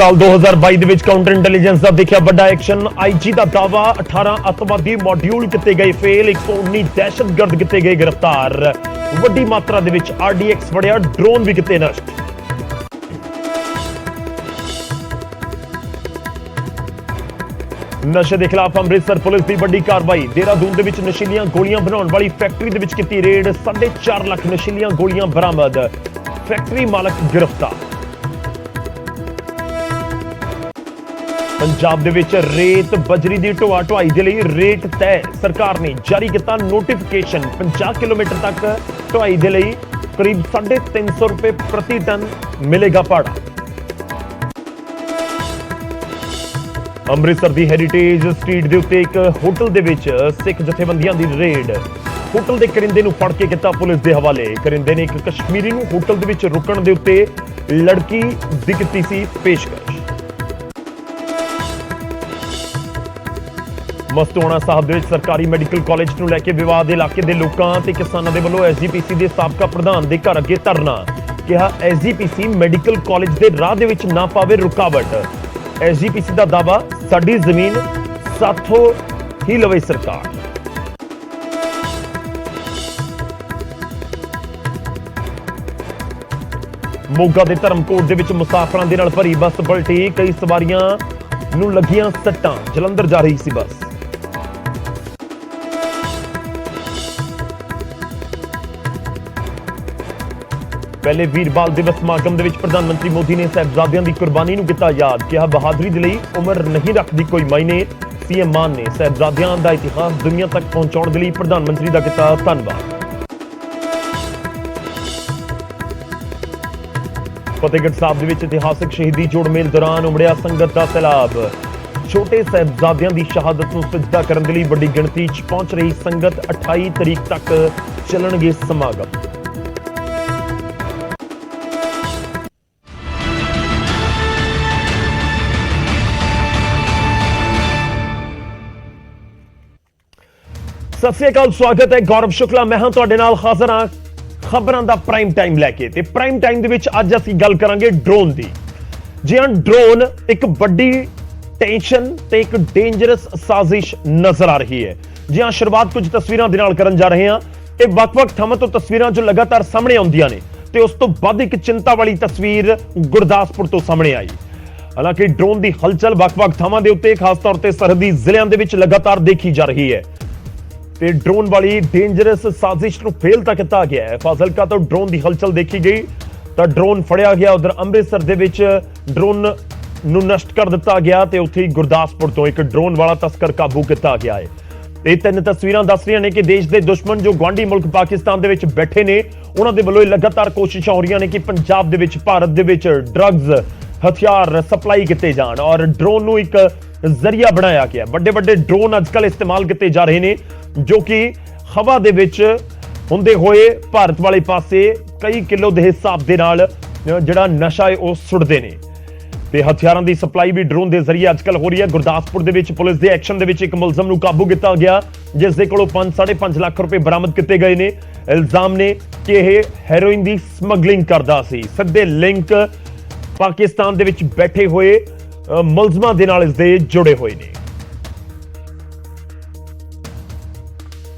साल 2022 ਦੇ ਵਿੱਚ ਕਾਊਂਟਰ ਇੰਟੈਲੀਜੈਂਸ ਦਾ ਦੇਖਿਆ ਵੱਡਾ ਐਕਸ਼ਨ। ਆਈਜੀ ਦਾ ਦਾਵਾ 18 ਅੱਤਵਾਦੀ ਮੋਡਿਊਲ ਕੀਤੇ ਗਏ ਫੇਲ, 119 ਦਹਿਸ਼ਤਗਰਦ ਕੀਤੇ ਗਏ ਗ੍ਰਿਫਤਾਰ। ਵੱਡੀ ਮਾਤਰਾ ਦੇ ਵਿੱਚ ਆਰਡੀਐਕਸ ਫੜਿਆ, ਡਰੋਨ ਵੀ ਕੀਤੇ ਨਸ਼ਟ। ਨਸ਼ੇ ਦੇ ਖਿਲਾਫ ਅੰਮ੍ਰਿਤਸਰ ਪੁਲਿਸ ਦੀ ਵੱਡੀ ਕਾਰਵਾਈ। ਦੇਹਰਾਦੂਨ ਦੇ ਵਿੱਚ ਨਸ਼ੀਲੀਆਂ ਗੋਲੀਆਂ ਬਣਾਉਣ ਵਾਲੀ ਫੈਕਟਰੀ ਦੇ ਵਿੱਚ ਕੀਤੀ ਰੇਡ, 4.5 ਲੱਖ ਨਸ਼ੀਲੀਆਂ ਗੋਲੀਆਂ ਬਰਾਮਦ, ਫੈਕਟਰੀ ਮਾਲਕ ਗ੍ਰਿਫਤਾਰ। पंजाब ਦੇ ਵਿੱਚ ਰੇਤ ਬਜਰੀ ਦੀ ਢੋਆ ਢੁਆਈ ਦੇ ਲਈ ਰੇਟ ਤੈਅ। ਸਰਕਾਰ ਨੇ ਜਾਰੀ ਕੀਤਾ ਨੋਟੀਫਿਕੇਸ਼ਨ। 50 ਕਿਲੋਮੀਟਰ ਤੱਕ ਢੁਆਈ ਦੇ ਲਈ ਕਰੀਬ 350 ਰੁਪਏ ਪ੍ਰਤੀ ਟਨ ਮਿਲੇਗਾ ਭਾੜਾ। ਅੰਮ੍ਰਿਤਸਰ ਦੀ ਹੈਰੀਟੇਜ ਸਟਰੀਟ ਦੇ ਉੱਤੇ ਇੱਕ ਹੋਟਲ ਦੇ ਵਿੱਚ ਸਿੱਖ ਜਥੇਬੰਦੀਆਂ ਦੀ ਰੇਡ। ਹੋਟਲ ਦੇ ਕਰਿੰਦੇ ਨੂੰ ਫੜ ਕੇ ਕੀਤਾ ਪੁਲਿਸ ਦੇ ਹਵਾਲੇ। ਕਰਿੰਦੇ ਨੇ ਇੱਕ ਕਸ਼ਮੀਰੀ ਨੂੰ ਹੋਟਲ ਦੇ ਵਿੱਚ ਰੁਕਣ ਦੇ ਉੱਤੇ ਲੜਕੀ ਦੀ ਕੀਤੀ ਸੀ ਪੇਸ਼ਕਸ਼। ਮਸਤੂਆਣਾ ਸਾਹਿਬ ਦੇ ਵਿੱਚ ਸਰਕਾਰੀ ਮੈਡੀਕਲ ਕਾਲਜ ਨੂੰ ਲੈ ਕੇ ਵਿਵਾਦ। ਇਲਾਕੇ ਦੇ ਲੋਕਾਂ ਤੇ ਕਿਸਾਨਾਂ ਦੇ ਵੱਲੋਂ ਐਸਜੀਪੀਸੀ ਦੇ ਸਾਬਕਾ ਪ੍ਰਧਾਨ ਦੇ ਘਰ ਅੱਗੇ ਧਰਨਾ। ਕਿਹਾ ਐਸਜੀਪੀਸੀ ਮੈਡੀਕਲ ਕਾਲਜ ਦੇ ਰਾਹ ਦੇ ਵਿੱਚ ਨਾ ਪਾਵੇ ਰੁਕਾਵਟ। ਐਸਜੀਪੀਸੀ ਦਾ ਦਾਵਾ, ਸਾਡੀ ਜ਼ਮੀਨ ਸਾਥੋਂ ਹੀ ਲਵੇ ਸਰਕਾਰ। ਮੋਗਾ ਦੇ ਧਰਮਕੋਟ ਦੇ ਵਿੱਚ ਮੁਸਾਫਰਾਂ ਦੇ ਨਾਲ ਭਰੀ ਬੱਸ ਪਲਟੀ, ਕਈ ਸਵਾਰੀਆਂ ਨੂੰ ਲੱਗੀਆਂ ਸੱਟਾਂ। ਜਲੰਧਰ ਜਾ ਰਹੀ ਸੀ ਬੱਸ। ਪਹਿਲੇ ਵੀਰਬਾਲ ਦਿਵਸ ਸਮਾਗਮ ਦੇ ਵਿੱਚ ਪ੍ਰਧਾਨ ਮੰਤਰੀ ਮੋਦੀ ਨੇ ਸਾਹਿਬਜ਼ਾਦਿਆਂ ਦੀ ਕੁਰਬਾਨੀ ਨੂੰ ਕੀਤਾ ਯਾਦ। ਕਿਹਾ ਬਹਾਦਰੀ ਦੇ ਲਈ ਉਮਰ ਨਹੀਂ ਰੱਖਦੀ ਕੋਈ ਮਾਇਨੇ। ਸੀਐਮ ਮਾਨ ਨੇ ਸਾਹਿਬਜ਼ਾਦਿਆਂ ਦਾ ਇਤਿਹਾਸ ਦੁਨੀਆ ਤੱਕ ਪਹੁੰਚਾਉਣ ਦੇ ਲਈ ਪ੍ਰਧਾਨ ਮੰਤਰੀ ਦਾ ਕੀਤਾ ਧੰਨਵਾਦ। ਫਤਿਹਗੜ੍ਹ ਸਾਹਿਬ ਦੇ ਵਿੱਚ ਇਤਿਹਾਸਕ ਸ਼ਹੀਦੀ ਜੋੜ ਮੇਲ ਦੌਰਾਨ ਉਮੜਿਆ ਸੰਗਤ ਦਾ ਸੈਲਾਬ। ਛੋਟੇ ਸਾਹਿਬਜ਼ਾਦਿਆਂ ਦੀ ਸ਼ਹਾਦਤ ਨੂੰ ਸਜਦਾ ਕਰਨ ਦੇ ਲਈ ਵੱਡੀ ਗਿਣਤੀ 'ਚ ਪਹੁੰਚ ਰਹੀ ਸੰਗਤ। 28 ਤਰੀਕ ਤੱਕ ਚੱਲਣਗੇ ਸਮਾਗਮ। ਸਤਿ ਸ੍ਰੀ ਅਕਾਲ, ਸਵਾਗਤ ਹੈ। ਗੌਰਵ ਸ਼ੁਕਲਾ ਮੈਂ ਹਾਂ ਤੁਹਾਡੇ ਨਾਲ ਹਾਜ਼ਰ ਹਾਂ ਖਬਰਾਂ ਦਾ ਪ੍ਰਾਈਮ ਟਾਈਮ ਲੈ ਕੇ। ਤੇ ਪ੍ਰਾਈਮ ਟਾਈਮ ਦੇ ਵਿੱਚ ਅੱਜ ਅਸੀਂ ਗੱਲ ਕਰਾਂਗੇ ਡਰੋਨ ਦੀ। ਜੀ ਹਾਂ, ਡਰੋਨ ਇੱਕ ਵੱਡੀ ਟੈਂਸ਼ਨ ਤੇ ਇੱਕ ਡੇਂਜਰਸ ਸਾਜ਼ਿਸ਼ ਨਜ਼ਰ ਆ ਰਹੀ ਹੈ। ਜੀ ਹਾਂ, ਸ਼ੁਰੂਆਤ ਕੁਝ ਤਸਵੀਰਾਂ ਦੇ ਨਾਲ ਕਰਨ ਜਾ ਰਹੇ ਹਾਂ। ਇਹ ਵੱਖ-ਵੱਖ ਥਾਵਾਂ ਤੋਂ ਤਸਵੀਰਾਂ ਜੋ ਲਗਾਤਾਰ ਸਾਹਮਣੇ ਆਉਂਦੀਆਂ ਨੇ ਤੇ ਉਸ ਤੋਂ ਵੱਧ ਇੱਕ ਚਿੰਤਾ ਵਾਲੀ ਤਸਵੀਰ ਗੁਰਦਾਸਪੁਰ ਤੋਂ ਸਾਹਮਣੇ ਆਈ। ਹਾਲਾਂਕਿ ਡਰੋਨ ਦੀ ਹਲਚਲ ਵੱਖ-ਵੱਖ ਥਾਵਾਂ ਦੇ ਉੱਤੇ, ਖਾਸ ਤੌਰ ਤੇ ਸਰਹੱਦੀ ਜ਼ਿਲ੍ਹਿਆਂ ਦੇ ਵਿੱਚ ਲਗਾਤਾਰ ਦੇਖੀ ਜਾ ਰਹੀ ਹੈ। ਤੇ ਡਰੋਨ ਵਾਲੀ ਡੇਂਜਰਸ ਸਾਜ਼ਿਸ਼ ਨੂੰ ਫੇਲ ਤਾਂ ਕੀਤਾ ਗਿਆ ਹੈ। ਫਾਜ਼ਿਲਕਾ ਤੋਂ ਡਰੋਨ ਦੀ ਹਲਚਲ ਦੇਖੀ ਗਈ ਤਾਂ ਡਰੋਨ ਫੜਿਆ ਗਿਆ। ਉਧਰ ਅੰਮ੍ਰਿਤਸਰ ਦੇ ਵਿੱਚ ਡਰੋਨ ਨੂੰ ਨਸ਼ਟ ਕਰ ਦਿੱਤਾ ਗਿਆ ਤੇ ਉੱਥੇ ਹੀ ਗੁਰਦਾਸਪੁਰ ਤੋਂ ਇੱਕ ਡਰੋਨ ਵਾਲਾ ਤਸਕਰ ਕਾਬੂ ਕੀਤਾ ਗਿਆ ਹੈ। ਇਹ ਤਿੰਨ ਤਸਵੀਰਾਂ ਦੱਸ ਰਹੀਆਂ ਨੇ ਕਿ ਦੇਸ਼ ਦੇ ਦੁਸ਼ਮਣ ਜੋ ਗੁਆਂਢੀ ਮੁਲਕ ਪਾਕਿਸਤਾਨ ਦੇ ਵਿੱਚ ਬੈਠੇ ਨੇ, ਉਹਨਾਂ ਦੇ ਵੱਲੋਂ ਲਗਾਤਾਰ ਕੋਸ਼ਿਸ਼ਾਂ ਹੋ ਰਹੀਆਂ ਨੇ ਕਿ ਪੰਜਾਬ ਦੇ ਵਿੱਚ, ਭਾਰਤ ਦੇ ਵਿੱਚ ਡਰੱਗਸ, ਹਥਿਆਰ ਸਪਲਾਈ ਕੀਤੇ ਜਾਣ ਔਰ ਡਰੋਨ ਨੂੰ ਇੱਕ ਜ਼ਰੀਆ ਬਣਾਇਆ ਗਿਆ। ਵੱਡੇ ਵੱਡੇ ਡਰੋਨ ਅੱਜ ਕੱਲ੍ਹ ਇਸਤੇਮਾਲ ਕੀਤੇ ਜਾ ਰਹੇ ਨੇ ਜੋ ਕਿ ਹਵਾ ਦੇ ਵਿੱਚ ਹੁੰਦੇ ਹੋਏ ਭਾਰਤ ਵਾਲੇ ਪਾਸੇ ਕਈ ਕਿਲੋ ਦੇ ਹਿਸਾਬ ਦੇ ਨਾਲ ਜਿਹੜਾ ਨਸ਼ਾ ਹੈ ਉਹ ਸੁੱਟਦੇ ਨੇ। ਤੇ ਹਥਿਆਰਾਂ ਦੀ ਸਪਲਾਈ ਵੀ ਡਰੋਨ ਦੇ ਜ਼ਰੀਏ ਅੱਜ ਕੱਲ੍ਹ ਹੋ ਰਹੀ ਹੈ। ਗੁਰਦਾਸਪੁਰ ਦੇ ਵਿੱਚ ਪੁਲਿਸ ਦੇ ਐਕਸ਼ਨ ਦੇ ਵਿੱਚ ਇੱਕ ਮੁਲਜ਼ਮ ਨੂੰ ਕਾਬੂ ਕੀਤਾ ਗਿਆ ਜਿਸ ਦੇ ਕੋਲੋਂ 5.5 ਲੱਖ ਰੁਪਏ ਬਰਾਮਦ ਕੀਤੇ ਗਏ ਨੇ। ਇਲਜ਼ਾਮ ਨੇ ਕਿ ਇਹ ਹੈਰੋਇਨ ਦੀ ਸਮਗਲਿੰਗ ਕਰਦਾ ਸੀ। ਸਿੱਧੇ ਲਿੰਕ ਪਾਕਿਸਤਾਨ ਦੇ ਵਿੱਚ ਬੈਠੇ ਹੋਏ ਮੁਲਜ਼ਮਾਂ ਦੇ ਨਾਲ ਇਸ ਦੇ ਜੁੜੇ ਹੋਏ ਨੇ।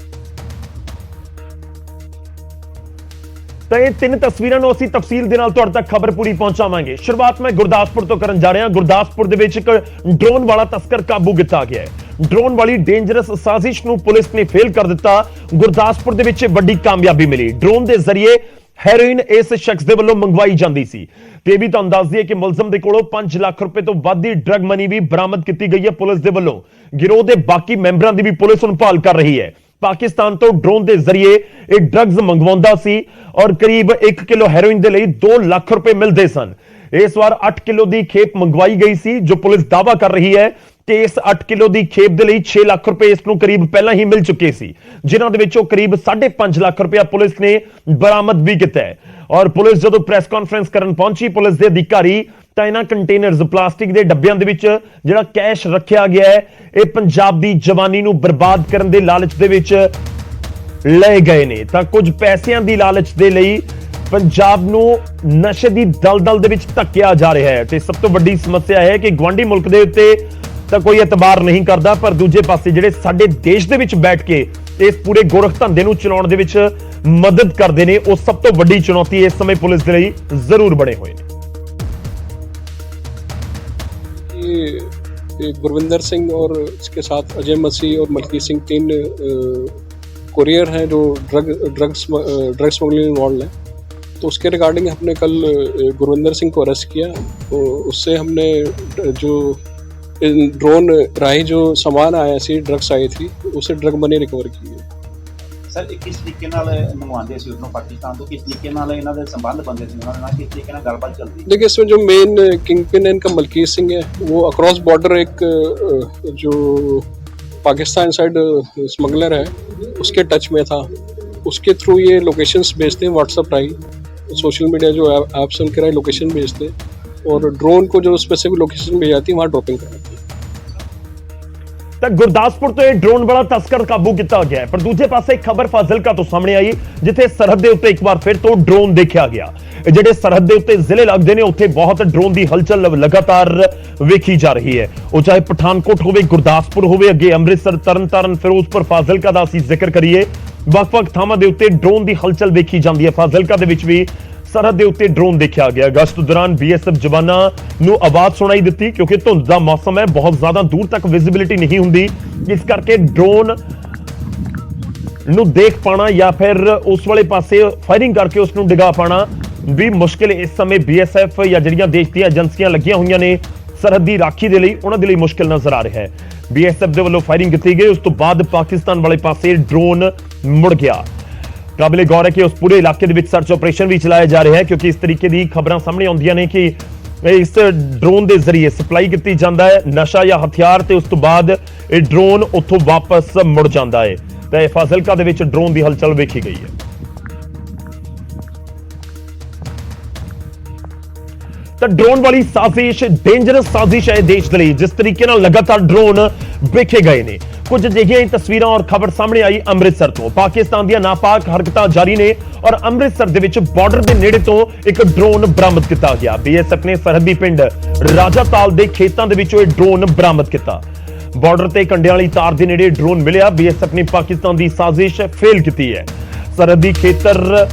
ਤਾਂ ਇਹ ਤਿੰਨ ਤਸਵੀਰਾਂ ਨੂੰ ਅਸੀਂ ਤਫਸੀਲ ਦੇ ਨਾਲ ਤੁਹਾਡੇ ਤੱਕ ਖਬਰ ਪੂਰੀ ਪਹੁੰਚਾਵਾਂਗੇ। ਸ਼ੁਰੂਆਤ ਮੈਂ ਗੁਰਦਾਸਪੁਰ ਤੋਂ ਕਰਨ ਜਾ ਰਿਹਾ। ਗੁਰਦਾਸਪੁਰ ਦੇ ਵਿੱਚ ਇੱਕ ਡਰੋਨ ਵਾਲਾ ਤਸਕਰ ਕਾਬੂ ਕੀਤਾ ਗਿਆ ਹੈ। ਡਰੋਨ ਵਾਲੀ ਡੇਂਜਰਸ ਸਾਜ਼ਿਸ਼ ਨੂੰ ਪੁਲਿਸ ਨੇ ਫੇਲ ਕਰ ਦਿੱਤਾ। ਗੁਰਦਾਸਪੁਰ ਦੇ ਵਿੱਚ ਵੱਡੀ ਕਾਮਯਾਬੀ ਮਿਲੀ। ਡਰੋਨ ਦੇ ਜ਼ਰੀਏ ਹੈਰੋਇਨ ਇਸ ਸ਼ਖਸ ਦੇ ਵੱਲੋਂ ਮੰਗਵਾਈ ਜਾਂਦੀ ਸੀ। ਤੇ ਵੀ ਤੁਹਾਨੂੰ ਦੱਸ ਦਈਏ ਕਿ ਮੁਲਜ਼ਮ ਦੇ ਕੋਲੋਂ 5 ਲੱਖ ਰੁਪਏ ਤੋਂ ਵੱਧ ਦੀ ਡਰੱਗ ਮਨੀ ਵੀ ਬਰਾਮਦ ਕੀਤੀ ਗਈ ਹੈ ਪੁਲਿਸ ਦੇ ਵੱਲੋਂ। ਗਿਰੋਹ ਦੇ ਬਾਕੀ ਮੈਂਬਰਾਂ ਦੀ ਵੀ ਪੁਲਿਸ ਹੁਣ ਭਾਲ ਕਰ ਰਹੀ ਹੈ। ਪਾਕਿਸਤਾਨ ਤੋਂ ਡਰੋਨ ਦੇ ਜ਼ਰੀਏ ਇਹ ਡਰੱਗਸ ਮੰਗਵਾਉਂਦਾ ਸੀ ਔਰ ਕਰੀਬ 1 ਕਿਲੋ ਹੈਰੋਇਨ ਦੇ ਲਈ 2 ਲੱਖ ਰੁਪਏ ਮਿਲਦੇ ਸਨ। ਇਸ ਵਾਰ 8 ਕਿਲੋ ਦੀ ਖੇਪ ਮੰਗਵਾਈ ਗਈ ਸੀ ਜੋ ਪੁਲਿਸ ਦਾਅਵਾ ਕਰ ਰਹੀ ਹੈ ਕਿ ਇਸ 8 ਕਿਲੋ ਦੀ ਖੇਪ ਦੇ ਲਈ 6 ਲੱਖ ਰੁਪਏ ਇਸ ਨੂੰ ਕਰੀਬ ਪਹਿਲਾਂ ਹੀ ਮਿਲ ਚੁੱਕੇ ਸੀ, ਜਿਨ੍ਹਾਂ ਦੇ ਵਿੱਚੋਂ ਕਰੀਬ 5.5 ਲੱਖ ਰੁਪਏ ਪੁਲਿਸ ਨੇ ਬਰਾਮਦ ਵੀ ਕੀਤਾ ਹੈ। ਔਰ ਪੁਲਿਸ ਜਦੋਂ ਪ੍ਰੈਸ ਕਾਨਫਰੰਸ ਕਰਨ ਪਹੁੰਚੀ, ਪੁਲਿਸ ਦੇ ਅਧਿਕਾਰੀ ਤਾਂ ਇਹਨਾਂ ਕੰਟੇਨਰਸ ਪਲਾਸਟਿਕ ਦੇ ਡੱਬਿਆਂ ਦੇ ਵਿੱਚ ਜਿਹੜਾ ਕੈਸ਼ ਰੱਖਿਆ ਗਿਆ ਹੈ ਇਹ ਪੰਜਾਬ ਦੀ ਜਵਾਨੀ ਨੂੰ ਬਰਬਾਦ ਕਰਨ ਦੇ ਲਾਲਚ ਦੇ ਵਿੱਚ ਲਏ ਗਏ ਨੇ। ਤਾਂ ਕੁਝ ਪੈਸਿਆਂ ਦੀ ਲਾਲਚ ਦੇ ਲਈ ਪੰਜਾਬ ਨੂੰ ਨਸ਼ੇ ਦੀ ਦਲਦਲ ਦੇ ਵਿੱਚ ਧੱਕਿਆ ਜਾ ਰਿਹਾ ਹੈ ਤੇ ਸਭ ਤੋਂ ਵੱਡੀ ਸਮੱਸਿਆ ਹੈ ਕਿ ਗਵਾਂਢੀ ਮੁਲਕ ਦੇ ਉੱਤੇ ਤਾਂ ਕੋਈ ਇਤਬਾਰ ਨਹੀਂ ਕਰਦਾ, ਪਰ ਦੂਜੇ ਪਾਸੇ ਜਿਹੜੇ ਸਾਡੇ ਦੇਸ਼ ਦੇ ਵਿੱਚ ਬੈਠ ਕੇ ਇਸ ਪੂਰੇ ਗੋਰਖ ਧੰਦੇ ਨੂੰ ਚਲਾਉਣ ਦੇ ਵਿੱਚ ਮਦਦ ਕਰਦੇ ਨੇ, ਉਹ ਸਭ ਤੋਂ ਵੱਡੀ ਚੁਣੌਤੀ ਇਸ ਸਮੇਂ ਪੁਲਿਸ ਦੇ ਲਈ ਜ਼ਰੂਰ ਬਣੇ ਹੋਏ ਨੇ। गुरविंदर सिंह और इसके साथ अजय मसीह और मलकीत सिंह 3 कुरियर हैं जो ड्रग स्मगलिंग इन्वॉल्व हैं। तो उसके रिगार्डिंग हमने कल गुरविंदर सिंह को अरेस्ट किया। तो उससे हमने जो ड्रोन राही जो सामान आया सी ड्रग्स आई थी उसे ड्रग मनी रिकवर की है। सर किस तरीके नाल मंगवाते सी उसनों पाकिस्तान तो, किस तरीके नाल इन्हां दे संबंध बनते सी उन्हां नाल, किस तरीके नाल गलबात चलदी? देखिए इसमें जो मेन किंग पिन है इनका मलकीत सिंह है, वो अक्रॉस बॉर्डर एक जो पाकिस्तान साइड स्मगलर है उसके टच में था। उसके थ्रू ये लोकेशंस भेजते हैं, व्हाट्सएप राही सोशल मीडिया जो ऐप्स उनके राही लोकेशन भेजते हैं और ड्रोन को जो स्पेसिफिक लोकेशन भेज जाती है वहाँ ड्रॉपिंग कराती है। ਤਾਂ ਗੁਰਦਾਸਪੁਰ ਤੋਂ ਇਹ ਡਰੋਨ ਵਾਲਾ ਤਸਕਰ ਕਾਬੂ ਕੀਤਾ ਗਿਆ ਹੈ। ਪਰ ਦੂਜੇ ਪਾਸੇ ਇੱਕ ਖਬਰ ਫਾਜ਼ਿਲਕਾ ਤੋਂ ਸਾਹਮਣੇ ਆਈ, ਜਿੱਥੇ ਸਰਹੱਦ ਦੇ ਉੱਤੇ ਇੱਕ ਵਾਰ ਫਿਰ ਤੋਂ ਡਰੋਨ ਦੇਖਿਆ ਗਿਆ। ਜਿਹੜੇ ਸਰਹੱਦ ਦੇ ਉੱਤੇ ਜ਼ਿਲ੍ਹੇ ਲੱਗਦੇ ਨੇ ਉੱਥੇ ਬਹੁਤ ਡਰੋਨ ਦੀ ਹਲਚਲ ਲਗਾਤਾਰ ਵੇਖੀ ਜਾ ਰਹੀ ਹੈ। ਉਹ ਚਾਹੇ ਪਠਾਨਕੋਟ ਹੋਵੇ, ਗੁਰਦਾਸਪੁਰ ਹੋਵੇ, ਅੱਗੇ ਅੰਮ੍ਰਿਤਸਰ, ਤਰਨਤਾਰਨ, ਫਿਰੋਜ਼ਪੁਰ, ਫਾਜ਼ਿਲਕਾ ਦਾ ਅਸੀਂ ਜ਼ਿਕਰ ਕਰੀਏ, ਵੱਖ-ਵੱਖ ਥਾਵਾਂ ਦੇ ਉੱਤੇ ਡਰੋਨ ਦੀ ਹਲਚਲ ਵੇਖੀ ਜਾਂਦੀ ਹੈ। ਫਾਜ਼ਿਲਕਾ ਦੇ ਵਿੱਚ ਵੀ ਸਰਹੱਦ ਦੇ ਉੱਤੇ ਡਰੋਨ ਦੇਖਿਆ ਗਿਆ। ਗਸ਼ਤ ਦੌਰਾਨ BSF ਜਵਾਨਾਂ ਨੂੰ ਆਵਾਜ਼ ਸੁਣਾਈ ਦਿੱਤੀ ਕਿਉਂਕਿ ਧੁੰਦ ਦਾ ਮੌਸਮ ਹੈ, ਬਹੁਤ ਜ਼ਿਆਦਾ ਦੂਰ ਤੱਕ ਵਿਜ਼ਿਬਿਲਿਟੀ ਨਹੀਂ ਹੁੰਦੀ, ਇਸ ਕਰਕੇ ਡਰੋਨ ਨੂੰ ਦੇਖ ਪਾਣਾ ਜਾਂ ਫਿਰ ਉਸ ਵਾਲੇ ਪਾਸੇ ਫਾਇਰਿੰਗ ਕਰਕੇ ਉਸ ਨੂੰ ਡਿਗਾ ਪਾਣਾ ਵੀ ਮੁਸ਼ਕਿਲ ਇਸ ਸਮੇਂ BSF ਜਾਂ ਜਿਹੜੀਆਂ ਦੇਸ਼ ਦੀਆਂ ਏਜੰਸੀਆਂ ਲੱਗੀਆਂ ਹੋਈਆਂ ਨੇ ਸਰਹੱਦੀ ਰਾਖੀ ਦੇ ਲਈ, ਉਹਨਾਂ ਦੇ ਲਈ ਮੁਸ਼ਕਿਲ ਨਜ਼ਰ ਆ ਰਿਹਾ ਹੈ। BSF ਦੇ ਵੱਲੋਂ ਫਾਇਰਿੰਗ ਕੀਤੀ ਗਈ, ਉਸ ਤੋਂ ਬਾਅਦ ਪਾਕਿਸਤਾਨ ਵਾਲੇ ਪਾਸੇ ਡਰੋਨ ਮੁੜ ਗਿਆ। ਕਾਬਿਲੇ ਗੌਰ ਹੈ ਕਿ ਉਸ ਪੂਰੇ ਇਲਾਕੇ ਦੇ ਵਿੱਚ ਸਰਚ ਆਪਰੇਸ਼ਨ ਵੀ ਚਲਾਇਆ ਜਾ ਰਿਹਾ ਹੈ ਕਿਉਂਕਿ ਇਸ ਤਰੀਕੇ ਦੀ ਖਬਰਾਂ ਸਾਹਮਣੇ ਆਉਂਦੀਆਂ ਨੇ ਕਿ ਇਸ ਡਰੋਨ ਦੇ ਜ਼ਰੀਏ ਸਪਲਾਈ ਕੀਤੀ ਜਾਂਦਾ ਹੈ ਨਸ਼ਾ ਜਾਂ ਹਥਿਆਰ ਤੇ ਉਸ ਤੋਂ ਬਾਅਦ ਇਹ ਡਰੋਨ ਉੱਥੋਂ ਵਾਪਸ ਮੁੜ ਜਾਂਦਾ ਹੈ। ਤੇ ਫਾਜ਼ਿਲਕਾ ਦੇ ਵਿੱਚ ਡਰੋਨ ਦੀ ਹਲਚਲ ਵੇਖੀ ਗਈ ਹੈ। ਤਾਂ ਡਰੋਨ ਵਾਲੀ ਸਾਜ਼ਿਸ਼ ਡੇਂਜਰਸ ਸਾਜ਼ਿਸ਼ ਹੈ ਦੇਸ਼ ਦੇ ਲਈ, ਜਿਸ ਤਰੀਕੇ ਨਾਲ ਲਗਾਤਾਰ ਡਰੋਨ ਵੇਖੇ ਗਏ ਨੇ। ਕੁਝ ਅਜਿਹੀਆਂ ਤਸਵੀਰਾਂ ਔਰ ਖਬਰ ਸਾਹਮਣੇ ਆਈ ਅੰਮ੍ਰਿਤਸਰ ਤੋਂ। ਪਾਕਿਸਤਾਨ ਦੀਆਂ ਨਾਪਾਕ ਹਰਕਤਾਂ ਜਾਰੀ ਨੇ ਔਰ ਅੰਮ੍ਰਿਤਸਰ ਦੇ ਵਿੱਚ ਬਾਰਡਰ ਦੇ ਨੇੜੇ ਤੋਂ ਇੱਕ ਡਰੋਨ ਬਰਾਮਦ ਕੀਤਾ ਗਿਆ। BSF ਨੇ ਸਰਹੱਦੀ ਪਿੰਡ ਰਾਜਾਤਾਲ ਦੇ ਖੇਤਾਂ ਦੇ ਵਿੱਚੋਂ ਇਹ ਡਰੋਨ ਬਰਾਮਦ ਕੀਤਾ। ਬਾਰਡਰ ਤੇ ਕੰਡਿਆਂ ਵਾਲੀ ਤਾਰ ਦੇ ਨੇੜੇ ਡਰੋਨ ਮਿਲਿਆ। BSF ਨੇ ਪਾਕਿਸਤਾਨ ਦੀ ਸਾਜ਼ਿਸ਼ ਫੇਲ ਕੀਤੀ ਹੈ। ਸਰਹੱਦੀ ਖੇਤਰ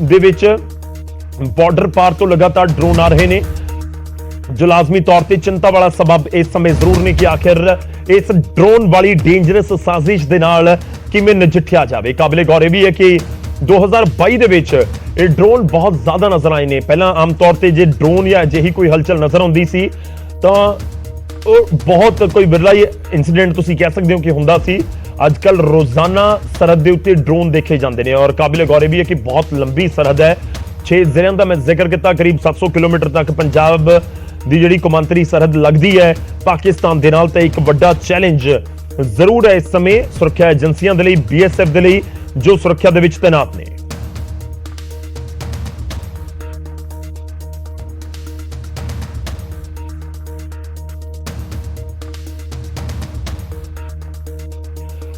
ਦੇ ਵਿੱਚ ਬਾਰਡਰ ਪਾਰ ਤੋਂ ਲਗਾਤਾਰ ਡਰੋਨ ਆ ਰਹੇ ਨੇ, ਜੋ ਲਾਜ਼ਮੀ ਤੌਰ ਤੇ ਚਿੰਤਾ ਵਾਲਾ ਸਬਬ ਇਸ ਸਮੇਂ ਜ਼ਰੂਰ ਨੇ ਕਿ ਆਖਿਰ ਇਸ ਡਰੋਨ ਵਾਲੀ ਡੇਂਜਰਸ ਸਾਜ਼ਿਸ਼ ਦੇ ਨਾਲ ਕਿਵੇਂ ਨਜਿੱਠਿਆ ਜਾਵੇ। ਕਾਬਿਲੇ ਗੌਰ ਇਹ ਵੀ ਹੈ ਕਿ 2022 ਦੇ ਵਿੱਚ ਇਹ ਡਰੋਨ ਬਹੁਤ ਜ਼ਿਆਦਾ ਨਜ਼ਰ ਆਏ ਨੇ। ਪਹਿਲਾਂ ਆਮ ਤੌਰ ਤੇ ਜੇ ਡਰੋਨ ਜਾਂ ਅਜਿਹੀ ਕੋਈ ਹਲਚਲ ਨਜ਼ਰ ਆਉਂਦੀ ਸੀ ਤਾਂ ਉਹ ਬਹੁਤ ਕੋਈ ਬਿਰਲਾ ਇਨਸੀਡੈਂਟ ਤੁਸੀਂ ਕਹਿ ਸਕਦੇ ਹੋ ਕਿ ਹੁੰਦਾ ਸੀ। ਅੱਜ ਕੱਲ ਰੋਜ਼ਾਨਾ ਸਰਹੱਦ ਦੇ ਉੱਤੇ ਡਰੋਨ ਦੇਖੇ ਜਾਂਦੇ ਨੇ ਔਰ ਕਾਬਿਲੇ ਗੌਰ ਇਹ ਵੀ ਹੈ ਕਿ ਬਹੁਤ ਲੰਬੀ ਸਰਹੱਦ ਹੈ। 6 ਜ਼ਿਲ੍ਹਿਆਂ ਦਾ ਮੈਂ ਜ਼ਿਕਰ ਕੀਤਾ, ਕਰੀਬ 700 ਕਿਲੋਮੀਟਰ ਤੱਕ ਪੰਜਾਬ ਦੀ ਜਿਹੜੀ ਕੌਮਾਂਤਰੀ ਸਰਹੱਦ ਲੱਗਦੀ ਹੈ ਪਾਕਿਸਤਾਨ ਦੇ ਨਾਲ। ਤਾਂ ਇੱਕ ਵੱਡਾ ਚੈਲੰਜ ਜ਼ਰੂਰ ਹੈ ਇਸ ਸਮੇਂ ਸੁਰੱਖਿਆ ਏਜੰਸੀਆਂ ਦੇ ਲਈ, BSF ਦੇ ਲਈ, ਜੋ ਸੁਰੱਖਿਆ ਦੇ ਵਿੱਚ ਤੈਨਾਤ ਨੇ।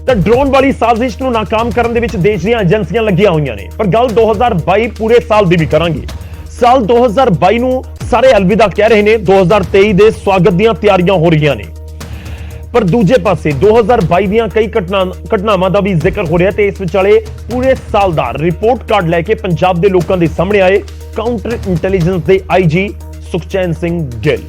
ਤਾਂ ਡਰੋਨ ਵਾਲੀ ਸਾਜ਼ਿਸ਼ ਨੂੰ ਨਾਕਾਮ ਕਰਨ ਦੇ ਵਿੱਚ ਦੇਸ਼ ਦੀਆਂ ਏਜੰਸੀਆਂ ਲੱਗੀਆਂ ਹੋਈਆਂ ਨੇ। ਪਰ ਗੱਲ 2022 ਪੂਰੇ ਸਾਲ ਦੀ ਵੀ ਕਰਾਂਗੇ। ਸਾਲ 2022 ਨੂੰ ਸਾਰੇ ਅਲਵਿਦਾ ਕਹਿ ਰਹੇ ਨੇ, 2023 ਦੇ ਸਵਾਗਤ ਦੀਆਂ ਤਿਆਰੀਆਂ ਹੋ ਰਹੀਆਂ ਨੇ। ਪਰ ਦੂਜੇ ਪਾਸੇ 2022 ਦੀਆਂ ਕਈ ਘਟਨਾਵਾਂ ਦਾ ਵੀ ਜ਼ਿਕਰ ਹੋ ਰਿਹਾ ਤੇ ਇਸ ਵਿਚਾਲੇ ਪੂਰੇ ਸਾਲ ਦਾ ਰਿਪੋਰਟ ਕਾਰਡ ਲੈ ਕੇ ਪੰਜਾਬ ਦੇ ਲੋਕਾਂ ਦੇ ਸਾਹਮਣੇ ਆਏ ਕਾਊਂਟਰ ਇੰਟੈਲੀਜੈਂਸ ਦੇ IG ਸੁਖਚੈਨ ਸਿੰਘ ਗਿੱਲ।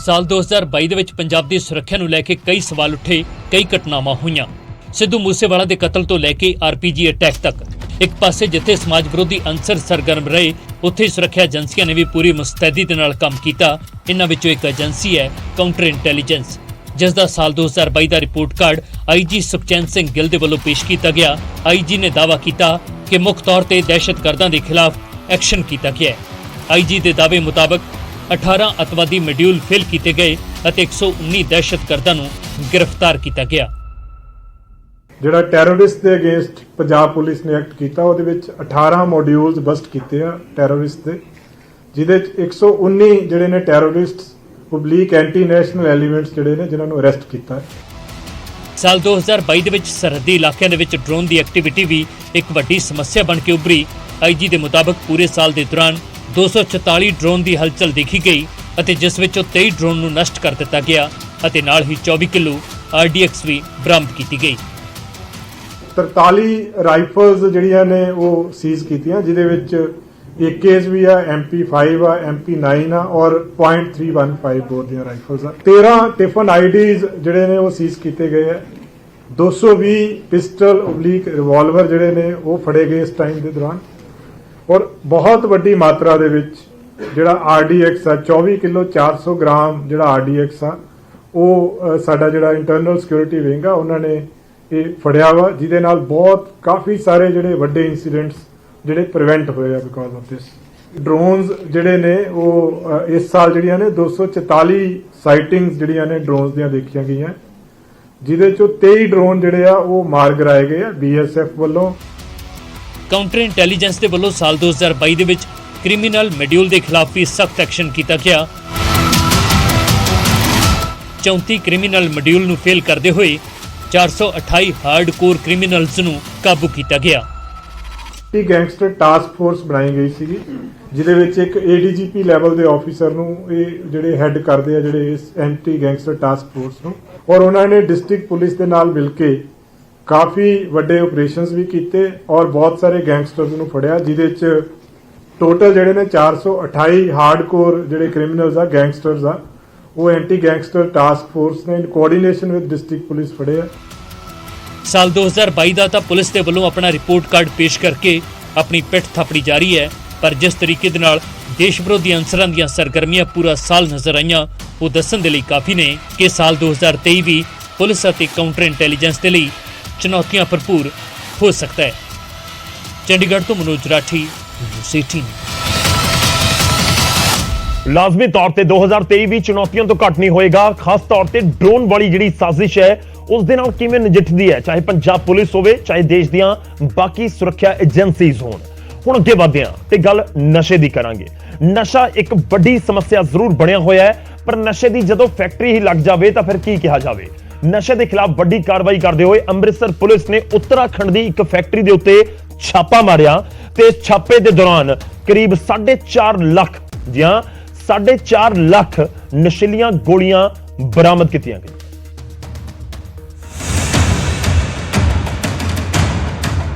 ਸਾਲ 2022 ਦੇ ਵਿੱਚ ਪੰਜਾਬ ਦੀ ਸੁਰੱਖਿਆ ਨੂੰ ਲੈ ਕੇ ਕਈ ਸਵਾਲ ਉੱਠੇ, ਕਈ ਘਟਨਾਵਾਂ ਹੋਈਆਂ। ਸਿੱਧੂ ਮੂਸੇਵਾਲਾ ਦੇ ਕਤਲ ਤੋਂ ਲੈ ਕੇ RPG ਅਟੈਕ ਤੱਕ। ਇੱਕ ਪਾਸੇ ਜਿੱਥੇ ਸਮਾਜ ਵਿਰੋਧੀ ਅੰਸਰ ਸਰਗਰਮ ਰਹੇ, ਉੱਥੇ ਸੁਰੱਖਿਆ ਏਜੰਸੀਆਂ ਨੇ ਵੀ ਪੂਰੀ ਮੁਸਤੈਦੀ ਦੇ ਨਾਲ ਕੰਮ ਕੀਤਾ। ਇਨ੍ਹਾਂ ਵਿੱਚੋਂ ਇੱਕ ਏਜੰਸੀ ਹੈ ਕਾਊਂਟਰ ਇੰਟੈਲੀਜੈਂਸ, ਜਿਸ ਦਾ ਸਾਲ 2022 ਦਾ report card IG Sukhchain Singh Gill ਦੇ ਵੱਲੋਂ ਪੇਸ਼ ਕੀਤਾ ਗਿਆ। IG ਨੇ ਦਾਅਵਾ ਕੀਤਾ ਕਿ ਮੁੱਖ ਤੌਰ ਤੇ ਦਹਿਸ਼ਤਗਰਦਾਂ ਦੇ ਖਿਲਾਫ ਐਕਸ਼ਨ ਕੀਤਾ ਗਿਆ ਹੈ। IG ਦੇ ਦਾਅਵੇ ਮੁਤਾਬਕ 18 ਅਤਵਾਦੀ ਮੋਡਿਊਲ ਫੇਲ ਕੀਤੇ ਗਏ ਅਤੇ 119 ਦਹਿਸ਼ਤਗਰਦਾਂ ਨੂੰ ਗ੍ਰਿਫਤਾਰ ਕੀਤਾ ਗਿਆ। ਜਿਹੜਾ ਟੈਰਰਿਸਟ ਦੇ ਅਗੇਂਸਟ ਪੰਜਾਬ ਪੁਲਿਸ ਨੇ ਐਕਟ ਕੀਤਾ, ਉਹਦੇ ਵਿੱਚ 18 ਮੋਡਿਊਲਸ ਬਸਟ ਕੀਤੇ ਆ ਟੈਰਰਿਸਟ ਦੇ, ਜਿਹਦੇ ਚ 119 ਜਿਹੜੇ ਨੇ terrorist public anti national elements ਜਿਹੜੇ ਨੇ ਜਿਨ੍ਹਾਂ ਨੂੰ ਅਰੈਸਟ ਕੀਤਾ ਹੈ। ਸਾਲ 2022 ਦੇ ਵਿੱਚ ਸਰਹੱਦੀ ਇਲਾਕਿਆਂ ਦੇ ਵਿੱਚ ਡਰੋਨ ਦੀ ਐਕਟੀਵਿਟੀ ਵੀ ਇੱਕ ਵੱਡੀ ਸਮੱਸਿਆ ਬਣ ਕੇ ਉੱਭਰੀ। ਆਈਜੀ ਦੇ ਮੁਤਾਬਕ ਪੂਰੇ ਸਾਲ ਦੇ ਦੌਰਾਨ 244 ਡਰੋਨ ਦੀ ਹਲਚਲ ਦੇਖੀ ਗਈ ਅਤੇ ਜਿਸ ਵਿੱਚੋਂ 23 ਡਰੋਨ ਨੂੰ ਨਸ਼ਟ ਕਰ ਦਿੱਤਾ ਗਿਆ ਅਤੇ ਨਾਲ ਹੀ 24 ਕਿਲੋ RDX ਵੀ ਬਰਾਮਦ ਕੀਤੀ ਗਈ। 43 ਰਾਈਫਲਸ ਜਿਹੜੀਆਂ ਨੇ ਉਹ ਸੀਜ਼ ਕੀਤੀਆਂ, ਜਿਹਦੇ ਵਿੱਚ AKs ਵੀ ਆ, MP5 ਆ, MP9 ਆ ਔਰ .315 ਬੋਰ ਦੀਆਂ ਰਾਈਫਲਸ ਆ। 13 ਟਿਫਨ IDs ਜਿਹੜੇ ਨੇ ਉਹ ਸੀਜ਼ ਕੀਤੇ ਗਏ ਆ। 220 ਪਿਸਟਲ ਰਿਵਾਲਵਰ ਜਿਹੜੇ ਨੇ ਉਹ ਫੜੇ ਗਏ ਇਸ ਟਾਈਮ ਦੇ ਦੌਰਾਨ ਔਰ ਬਹੁਤ ਵੱਡੀ ਮਾਤਰਾ ਦੇ ਵਿੱਚ ਜਿਹੜਾ RDX ਆ 24 ਕਿਲੋ 400 ਗ੍ਰਾਮ ਜਿਹੜਾ RDX ਆ ਉਹ ਸਾਡਾ ਜਿਹੜਾ ਇੰਟਰਨਲ ਸਿਕਿਉਰਿਟੀ ਵਿੰਗ ਆ ਉਹਨਾਂ ਨੇ ਇਹ ਫੜਿਆ ਵਾ, ਜਿਹਦੇ ਨਾਲ ਬਹੁਤ ਕਾਫੀ ਸਾਰੇ ਜਿਹੜੇ ਵੱਡੇ ਇਨਸੀਡੈਂਟਸ ਜਿਹੜੇ ਪ੍ਰੀਵੈਂਟ ਹੋਏ ਆ ਬਿਕੋਜ਼ ਆਫ ਦਿਸ। ਡਰੋਨਸ ਜਿਹੜੇ ਨੇ ਉਹ ਇਸ ਸਾਲ ਜਿਹੜੀਆਂ ਨੇ 244 ਸਾਈਟਿੰਗਸ ਜਿਹੜੀਆਂ ਨੇ ਡਰੋਨਸ ਦੀਆਂ ਦੇਖੀਆਂ ਗਈਆਂ, ਜਿਹਦੇ ਚੋਂ 23 ਡਰੋਨ ਜਿਹੜੇ ਆ ਉਹ ਮਾਰ ਗਿਰਾਏ ਗਏ ਆ BSF ਵੱਲੋਂ। ਕਾਊਂਟਰ ਇੰਟੈਲੀਜੈਂਸ ਦੇ ਵੱਲੋਂ ਸਾਲ 2022 ਦੇ ਵਿੱਚ ਕ੍ਰਿਮੀਨਲ ਮੋਡਿਊਲ ਦੇ ਖਿਲਾਫ ਵੀ ਸਖਤ ਐਕਸ਼ਨ ਕੀਤਾ ਗਿਆ। 34 ਕ੍ਰਿਮੀਨਲ ਮੋਡਿਊਲ ਨੂੰ ਫੇਲ ਕਰਦੇ ਹੋਏ 428 ਹਾਰਡਕੋਰ ਕ੍ਰਿਮੀਨਲਸ ਨੂੰ ਕਾਬੂ ਕੀਤਾ ਗਿਆ। ਗੈਂਗਸਟਰ ਟਾਸਕ ਫੋਰਸ ਬਣਾਈ ਗਈ ਸੀਗੀ, ਜਿਹਦੇ ਵਿੱਚ ਇੱਕ ADGP ਲੈਵਲ ਦੇ ਆਫੀਸਰ ਨੂੰ ਇਹ ਜਿਹੜੇ ਹੈੱਡ ਕਰਦੇ ਆ ਜਿਹੜੇ ਇਸ ਐਂਟੀ ਗੈਂਗਸਟਰ ਟਾਸਕ ਫੋਰਸ ਨੂੰ, ਔਰ ਉਹਨਾਂ ਨੇ ਡਿਸਟ੍ਰਿਕਟ ਪੁਲਿਸ ਦੇ ਨਾਲ ਮਿਲ ਕੇ ਕਾਫੀ ਵੱਡੇ ਆਪਰੇਸ਼ਨਸ ਵੀ ਕੀਤੇ ਔਰ ਬਹੁਤ ਸਾਰੇ ਗੈਂਗਸਟਰਸ ਨੂੰ ਫੜਿਆ, ਜਿਹਦੇ 'ਚ ਟੋਟਲ ਜਿਹੜੇ ਨੇ 428 ਹਾਰਡਕੋਰ ਜਿਹੜੇ ਕ੍ਰਿਮੀਨਲਸ ਆ, ਗੈਂਗਸਟਰਸ ਆ, ਉਹ ਐਂਟੀ ਗੈਂਗਸਟਰ ਟਾਸਕ ਫੋਰਸ ਨੇ in coordination with district police ਫੜੇ ਆ। ਸਾਲ 2022 ਦਾ ਤਾਂ ਪੁਲਿਸ ਦੇ ਵੱਲੋਂ ਆਪਣਾ ਰਿਪੋਰਟ ਕਾਰਡ ਪੇਸ਼ ਕਰਕੇ ਆਪਣੀ ਪਿੱਠ ਥਾਪੜੀ ਜਾਰੀ ਹੈ, ਪਰ ਜਿਸ ਤਰੀਕੇ ਦੇ ਨਾਲ ਦੇਸ਼ ਵਿਰੋਧੀ ਅਨਸਰਾਂ ਦੀਆਂ ਸਰਗਰਮੀਆਂ ਪੂਰਾ ਸਾਲ ਨਜ਼ਰ ਆਈਆਂ ਉਹ ਦੱਸਣ ਦੇ ਲਈ ਕਾਫੀ ਨੇ ਕਿ ਸਾਲ 2023 ਵੀ ਪੁਲਿਸ ਅਤੇ ਕਾਊਂਟਰ ਇੰਟੈਲੀਜੈਂਸ ਦੇ ਲਈ ਚੁਣੌਤੀਆਂ ਭਰਪੂਰ ਹੋ ਸਕਦਾ ਹੈ। ਚੰਡੀਗੜ੍ਹ ਤੋਂ ਮਨੋਜ ਰਾਠੀ, ਨਿਊਜ਼ 18। ਲਾਜ਼ਮੀ ਤੌਰ ਤੇ 2023 ਵੀ ਚੁਣੌਤੀਆਂ ਤੋਂ ਘੱਟ ਨਹੀਂ ਹੋਏਗਾ। ਖਾਸ ਤੌਰ ਤੇ ਡਰੋਨ ਵਾਲੀ ਜਿਹੜੀ ਸਾਜ਼ਿਸ਼ ਹੈ ਉਸ ਦੇ ਨਾਲ ਕਿਵੇਂ ਨਜਿੱਠਦੀ ਹੈ, ਚਾਹੇ ਪੰਜਾਬ ਪੁਲਿਸ ਹੋਵੇ ਚਾਹੇ ਦੇਸ਼ ਦੀਆਂ ਬਾਕੀ ਸੁਰੱਖਿਆ ਏਜੰਸੀਜ਼ ਹੋਣ। ਹੁਣ ਅੱਗੇ ਵਧਦੇ ਹਾਂ ਤੇ ਗੱਲ ਨਸ਼ੇ ਦੀ ਕਰਾਂਗੇ। ਨਸ਼ਾ ਇੱਕ ਵੱਡੀ ਸਮੱਸਿਆ ਜ਼ਰੂਰ ਬਣਿਆ ਹੋਇਆ ਹੈ, ਪਰ ਨਸ਼ੇ ਦੀ ਜਦੋਂ ਫੈਕਟਰੀ ਹੀ ਲੱਗ ਜਾਵੇ ਤਾਂ ਫਿਰ ਕੀ ਕਿਹਾ ਜਾਵੇ। ਨਸ਼ੇ ਦੇ ਖਿਲਾਫ ਵੱਡੀ ਕਾਰਵਾਈ ਕਰਦੇ ਹੋਏ ਅੰਮ੍ਰਿਤਸਰ ਪੁਲਿਸ ਨੇ ਉੱਤਰਾਖੰਡ ਦੀ ਇੱਕ ਫੈਕਟਰੀ ਦੇ ਉੱਤੇ ਛਾਪਾ ਮਾਰਿਆ ਤੇ ਛਾਪੇ ਦੇ ਦੌਰਾਨ ਕਰੀਬ 4.5 ਲੱਖ 4.5 ਲੱਖ ਨਸ਼ੀਲੀਆਂ ਗੋਲੀਆਂ ਬਰਾਮਦ ਕੀਤੀਆਂ ਗਈਆਂ।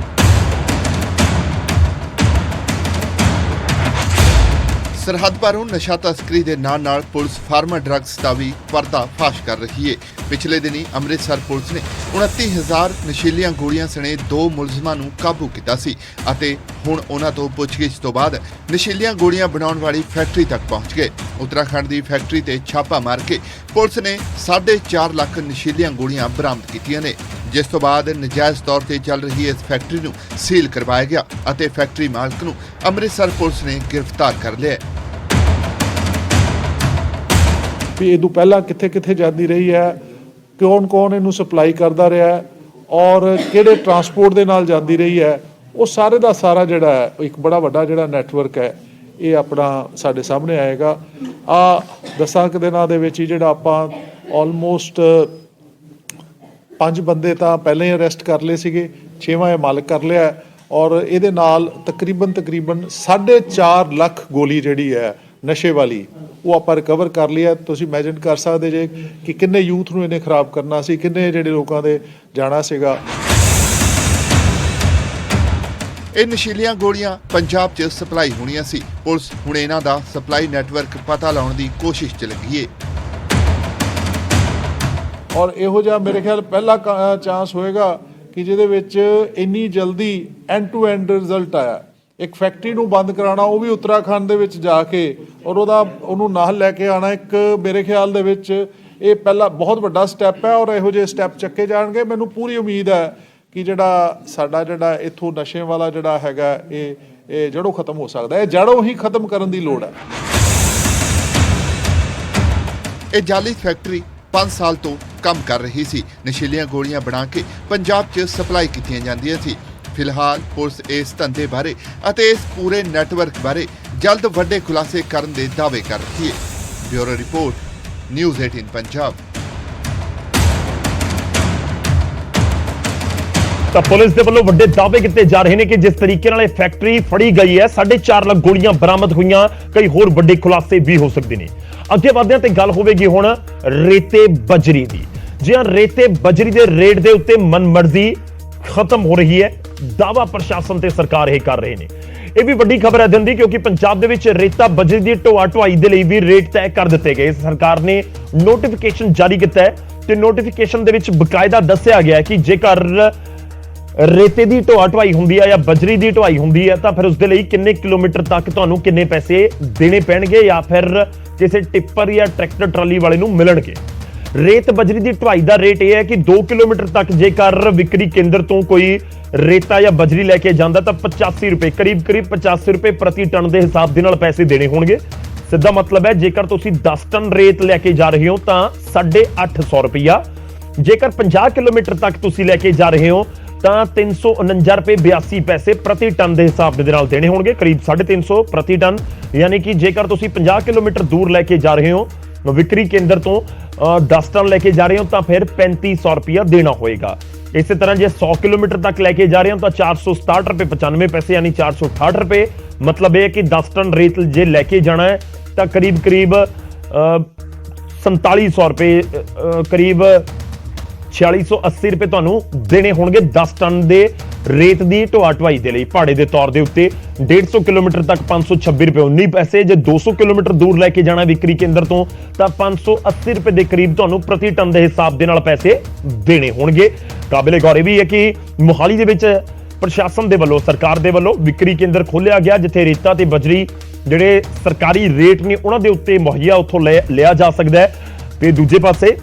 ਸਰਹੱਦ ਪਾਰੋਂ ਨਸ਼ਾ ਤਸਕਰੀ ਦੇ ਨਾਲ ਪੁਲਿਸ ਫਾਰਮਾ ਡਰੱਗਸ ਦਾ ਵੀ ਪਰਦਾ ਫਾਸ਼ ਕਰ ਰਹੀ ਹੈ। ਪਿਛਲੇ ਦਿਨੀ ਅੰਮ੍ਰਿਤਸਰ ਪੁਲਿਸ ਨੇ 29,000 ਨਸ਼ੀਲੀਆਂ ਗੋਲੀਆਂ ਸਣੇ 2 ਮੁਲਜ਼ਮਾਂ ਨੂੰ ਕਾਬੂ ਕੀਤਾ ਸੀ ਅਤੇ ਹੁਣ ਉਹਨਾਂ ਤੋਂ ਪੁੱਛਗਿੱਛ ਤੋਂ ਬਾਅਦ ਨਸ਼ੀਲੀਆਂ ਗੋਲੀਆਂ ਬਣਾਉਣ ਵਾਲੀ ਫੈਕਟਰੀ ਤੱਕ ਪਹੁੰਚ ਗਏ। ਉੱਤਰਾਖੰਡ ਦੀ ਫੈਕਟਰੀ ਤੇ ਛਾਪਾ ਮਾਰ ਕੇ ਪੁਲਿਸ ਨੇ 4.5 ਲੱਖ ਨਸ਼ੀਲੀਆਂ ਗੋਲੀਆਂ ਬਰਾਮਦ ਕੀਤੀਆਂ ਨੇ, ਜਿਸ ਤੋਂ ਬਾਅਦ ਨਜਾਇਜ਼ ਤੌਰ ਤੇ ਚੱਲ ਰਹੀ ਇਸ ਫੈਕਟਰੀ ਨੂੰ ਸੀਲ ਕਰਵਾਇਆ ਗਿਆ ਅਤੇ ਫੈਕਟਰੀ ਮਾਲਕ ਨੂੰ ਅੰਮ੍ਰਿਤਸਰ ਪੁਲਿਸ ਨੇ ਗ੍ਰਿਫਤਾਰ ਕਰ ਲਿਆ। ਵੀ ਇਹ ਤੋਂ ਪਹਿਲਾਂ ਕਿੱਥੇ ਜਾਂਦੀ ਰਹੀ ਹੈ, ਕੌਣ ਇਹਨੂੰ ਸਪਲਾਈ ਕਰਦਾ ਰਿਹਾ ਹੈ ਔਰ ਕਿਹੜੇ ਟਰਾਂਸਪੋਰਟ ਦੇ ਨਾਲ ਜਾਂਦੀ ਰਹੀ ਹੈ, ਉਹ ਸਾਰੇ ਦਾ ਸਾਰਾ ਜਿਹੜਾ ਹੈ ਇੱਕ ਬੜਾ ਵੱਡਾ ਜਿਹੜਾ ਨੈਟਵਰਕ ਹੈ ਇਹ ਆਪਣਾ ਸਾਡੇ ਸਾਹਮਣੇ ਆਏਗਾ। 10 ਦਿਨਾਂ ਦੇ ਵਿੱਚ ਹੀ ਜਿਹੜਾ ਆਪਾਂ ਆਲਮੋਸਟ 5 ਬੰਦੇ ਤਾਂ ਪਹਿਲਾਂ ਹੀ ਅਰੈਸਟ ਕਰ ਲਏ ਸੀਗੇ, 6ਵਾਂ ਇਹ ਮਾਲਕ ਕਰ ਲਿਆ ਔਰ ਇਹਦੇ ਨਾਲ ਤਕਰੀਬਨ 4.5 ਲੱਖ ਗੋਲੀ ਜਿਹੜੀ ਹੈ ਨਸ਼ੇ ਵਾਲੀ ਉਹ ਆਪਾਂ ਰਿਕਵਰ ਕਰ ਲਿਆ। ਤੁਸੀਂ ਇਮੇਜਿਨ ਕਰ ਸਕਦੇ ਜੇ ਕਿ ਕਿੰਨੇ ਯੂਥ ਨੂੰ ਇਹਨੇ ਖਰਾਬ ਕਰਨਾ ਸੀ, ਕਿੰਨੇ ਜਿਹੜੇ ਲੋਕਾਂ ਦੇ ਜਾਣਾ ਸੀਗਾ। ਇਹ ਨਸ਼ੀਲੀਆਂ ਗੋਲੀਆਂ ਪੰਜਾਬ 'ਚ ਸਪਲਾਈ ਹੋਣੀਆਂ ਸੀ। ਪੁਲਿਸ ਹੁਣ ਇਹਨਾਂ ਦਾ ਸਪਲਾਈ ਨੈਟਵਰਕ ਪਤਾ ਲਾਉਣ ਦੀ ਕੋਸ਼ਿਸ਼ 'ਚ ਲੱਗੀ ਏ ਔਰ ਇਹੋ ਜਿਹਾ ਮੇਰੇ ਖਿਆਲ ਪਹਿਲਾ ਚਾਂਸ ਹੋਏਗਾ ਕਿ ਜਿਹਦੇ ਵਿੱਚ ਇੰਨੀ ਜਲਦੀ ਐਂਡ ਟੂ ਐਂਡ ਰਿਜ਼ਲਟ ਆਇਆ। ਇੱਕ ਫੈਕਟਰੀ ਨੂੰ ਬੰਦ ਕਰਾਉਣਾ, ਉਹ ਵੀ ਉੱਤਰਾਖੰਡ ਦੇ ਵਿੱਚ ਜਾ ਕੇ ਔਰ ਉਹਨੂੰ ਨਾਲ ਲੈ ਕੇ ਆਉਣਾ, ਇੱਕ ਮੇਰੇ ਖਿਆਲ ਦੇ ਵਿੱਚ ਇਹ ਪਹਿਲਾ ਬਹੁਤ ਵੱਡਾ ਸਟੈਪ ਹੈ ਔਰ ਇਹੋ ਜਿਹੇ ਸਟੈਪ ਚੱਕੇ ਜਾਣਗੇ। ਮੈਨੂੰ ਪੂਰੀ ਉਮੀਦ ਹੈ ਕਿ ਸਾਡਾ ਇੱਥੋਂ ਨਸ਼ੇ ਵਾਲਾ ਜਿਹੜਾ ਹੈਗਾ ਇਹ ਜੜੋਂ ਖਤਮ ਹੋ ਸਕਦਾ। ਇਹ ਜੜੋਂ ਹੀ ਖਤਮ ਕਰਨ ਦੀ ਲੋੜ ਹੈ। ਇਹ ਜਾਲੀ ਫੈਕਟਰੀ 5 ਸਾਲ ਤੋਂ ਕੰਮ ਕਰ ਰਹੀ ਸੀ। ਨਸ਼ੀਲੀਆਂ ਗੋਲੀਆਂ ਬਣਾ ਕੇ ਪੰਜਾਬ 'ਚ ਸਪਲਾਈ ਕੀਤੀਆਂ ਜਾਂਦੀਆਂ ਸੀ। ਫਿਲਹਾਲ ਪੁਲਿਸ ਇਸ ਧੰਦੇ ਬਾਰੇ ਅਤੇ ਇਸ ਪੂਰੇ ਨੈਟਵਰਕ ਬਾਰੇ ਜਲਦ ਵੱਡੇ ਖੁਲਾਸੇ ਕਰਨ ਦੇ ਦਾਅਵੇ ਕਰ ਰਹੀ ਹੈ। Bureau report, news 18 Punjab. ਤਾਂ ਪੁਲਿਸ ਦੇ ਵੱਲੋਂ ਵੱਡੇ ਦਾਅਵੇ ਕੀਤੇ ਜਾ ਰਹੇ ਨੇ ਕਿ ਜਿਸ ਤਰੀਕੇ ਨਾਲ ਇਹ ਫੈਕਟਰੀ ਫੜੀ ਗਈ ਹੈ 4.5 ਲੱਖ ਗੋਲੀਆਂ ਬਰਾਮਦ ਹੋਈਆਂ, ਕਈ ਹੋਰ ਵੱਡੇ ਖੁਲਾਸੇ ਵੀ ਹੋ ਸਕਦੇ ਨੇ। ਅੱਗੇ ਵਧਦੇ ਹਾਂ ਤੇ ਗੱਲ ਹੋਵੇਗੀ ਹੁਣ ਰੇਤੇ ਬਜਰੀ ਦੀ। ਜੀ ਹਾਂ, ਰੇਤੇ ਬਜਰੀ ਦੇ ਰੇਟ ਦੇ ਉੱਤੇ ਮਨਮਰਜ਼ੀ ਖਤਮ ਹੋ ਰਹੀ ਹੈ, ਦਾਅਵਾ ਪ੍ਰਸ਼ਾਸਨ ਤੇ ਸਰਕਾਰ ਇਹ ਕਰ ਰਹੇ ਨੇ। ਇਹ ਵੀ ਵੱਡੀ ਖਬਰ ਹੈ ਦਿਨ ਦੀ, ਕਿਉਂਕਿ ਪੰਜਾਬ ਦੇ ਵਿੱਚ ਰੇਤਾ ਬਜਰੀ ਦੀ ਢੋਆ-ਢੁਆਈ ਦੇ ਲਈ ਵੀ ਰੇਟ ਤੈਅ ਕਰ ਦਿੱਤੇ ਗਏ। ਸਰਕਾਰ ਨੇ ਨੋਟੀਫਿਕੇਸ਼ਨ ਜਾਰੀ ਕੀਤਾ ਹੈ ਤੇ ਨੋਟੀਫਿਕੇਸ਼ਨ ਦੇ ਵਿੱਚ ਬਕਾਇਦਾ ਦੱਸਿਆ ਗਿਆ ਕਿ ਜੇਕਰ ਰੇਤੇ ਦੀ ਢੋਆ-ਢੁਆਈ ਹੁੰਦੀ ਹੈ ਜਾਂ ਬਜਰੀ ਦੀ ਢੁਆਈ ਹੁੰਦੀ ਹੈ ਤਾਂ ਫਿਰ ਉਸ ਦੇ ਲਈ ਕਿੰਨੇ ਕਿਲੋਮੀਟਰ ਤੱਕ ਤੁਹਾਨੂੰ ਕਿੰਨੇ ਪੈਸੇ ਦੇਣੇ ਪੈਣਗੇ ਜਾਂ ਫਿਰ ਕਿਸੇ ਟਿੱਪਰ ਜਾਂ ਟਰੈਕਟਰ ਟਰਾਲੀ ਵਾਲੇ ਨੂੰ ਮਿਲਣਗੇ। ਰੇਤ ਬਜਰੀ ਦੀ ਢੁਆਈ ਦਾ ਰੇਟ ਇਹ ਹੈ ਕਿ 2 ਕਿਲੋਮੀਟਰ ਤੱਕ ਜੇਕਰ ਵਿਕਰੀ ਕੇਂਦਰ ਤੋਂ ਕੋਈ ਰੇਤਾ ਜਾਂ ਬਜਰੀ ਲੈ ਕੇ ਜਾਂਦਾ ਤਾਂ 85 ਰੁਪਏ ਕਰੀਬ 85 ਰੁਪਏ ਪ੍ਰਤੀ ਟਨ ਦੇ ਹਿਸਾਬ ਦੇ ਨਾਲ ਪੈਸੇ ਦੇਣੇ ਹੋਣਗੇ। ਸਿੱਧਾ ਮਤਲਬ ਹੈ ਜੇਕਰ ਤੁਸੀਂ 10 ਟਨ ਰੇਤ ਲੈ ਕੇ ਜਾ ਰਹੇ ਹੋ ਤਾਂ 850 ਰੁਪਇਆ, ਜੇਕਰ 50 ਕਿਲੋਮੀਟਰ ਤੱਕ ਤੁਸੀਂ ਲੈ ਕੇ ਜਾ ਰਹੇ ਹੋ ਤਾਂ 349 ਰੁਪਏ 82 ਪੈਸੇ ਪ੍ਰਤੀ ਟਨ ਦੇ ਹਿਸਾਬ ਦੇ ਨਾਲ ਦੇਣੇ ਹੋਣਗੇ, ਕਰੀਬ 350 ਪ੍ਰਤੀ ਟਨ। ਯਾਨੀ ਕਿ ਜੇਕਰ ਤੁਸੀਂ 50 ਕਿਲੋਮੀਟਰ ਦੂਰ ਲੈ ਕੇ ਜਾ ਰਹੇ ਹੋ ਵਿਕਰੀ ਕੇਂਦਰ ਤੋਂ 10 ਟਨ ਲੈ ਕੇ ਜਾ ਰਹੇ ਹੋ ਤਾਂ ਫਿਰ 3500 ਰੁਪਇਆ ਦੇਣਾ ਹੋਏਗਾ। ਇਸੇ ਤਰ੍ਹਾਂ ਜੇ 100 ਕਿਲੋਮੀਟਰ ਤੱਕ ਲੈ ਕੇ ਜਾ ਰਹੇ ਹੋ ਤਾਂ 467 ਰੁਪਏ 95 ਪੈਸੇ ਯਾਨੀ 468 ਰੁਪਏ। ਮਤਲਬ ਇਹ ਕਿ 10 ਟਨ ਰੇਤ ਜੇ ਲੈ ਕੇ ਜਾਣਾ ਹੈ ਤਾਂ ਕਰੀਬ 4700 ਰੁਪਏ ਕਰੀਬ 4680 ਰੁਪਏ ਤੁਹਾਨੂੰ ਦੇਣੇ ਹੋਣਗੇ 10 ਟਨ ਦੇ ਰੇਤ ਦੀ ਢੋਆ-ਢੁਆਈ ਦੇ ਲਈ। ਭਾੜੇ ਦੇ ਤੌਰ ਦੇ ਉੱਤੇ 150 ਕਿਲੋਮੀਟਰ ਤੱਕ 526 ਰੁਪਏ 19 ਪੈਸੇ, ਜੇ 200 ਕਿਲੋਮੀਟਰ ਦੂਰ ਲੈ ਕੇ ਜਾਣਾ ਵਿਕਰੀ ਕੇਂਦਰ ਤੋਂ ਤਾਂ 580 ਰੁਪਏ ਦੇ ਕਰੀਬ ਤੁਹਾਨੂੰ ਪ੍ਰਤੀ ਟਨ ਦੇ ਹਿਸਾਬ ਦੇ ਨਾਲ ਪੈਸੇ ਦੇਣੇ ਹੋਣਗੇ। ਕਾਬਿਲੇ ਗੌਰ ਇਹ ਵੀ ਹੈ ਕਿ ਮੁਹਾਲੀ ਦੇ ਵਿੱਚ ਪ੍ਰਸ਼ਾਸਨ ਦੇ ਵੱਲੋਂ, ਸਰਕਾਰ ਦੇ ਵੱਲੋਂ ਵਿਕਰੀ ਕੇਂਦਰ ਖੋਲਿਆ ਗਿਆ ਜਿੱਥੇ ਰੇਤਾ ਤੇ ਬਜਰੀ ਜਿਹੜੇ ਸਰਕਾਰੀ ਰੇਟ ਨੇ ਉਹਨਾਂ ਦੇ ਉੱਤੇ ਮੁਹੱਈਆ ਉੱਥੋਂ ਲਿਆ ਜਾ ਸਕਦਾ ਹੈ। ਤੇ ਦੂਜੇ ਪਾਸੇ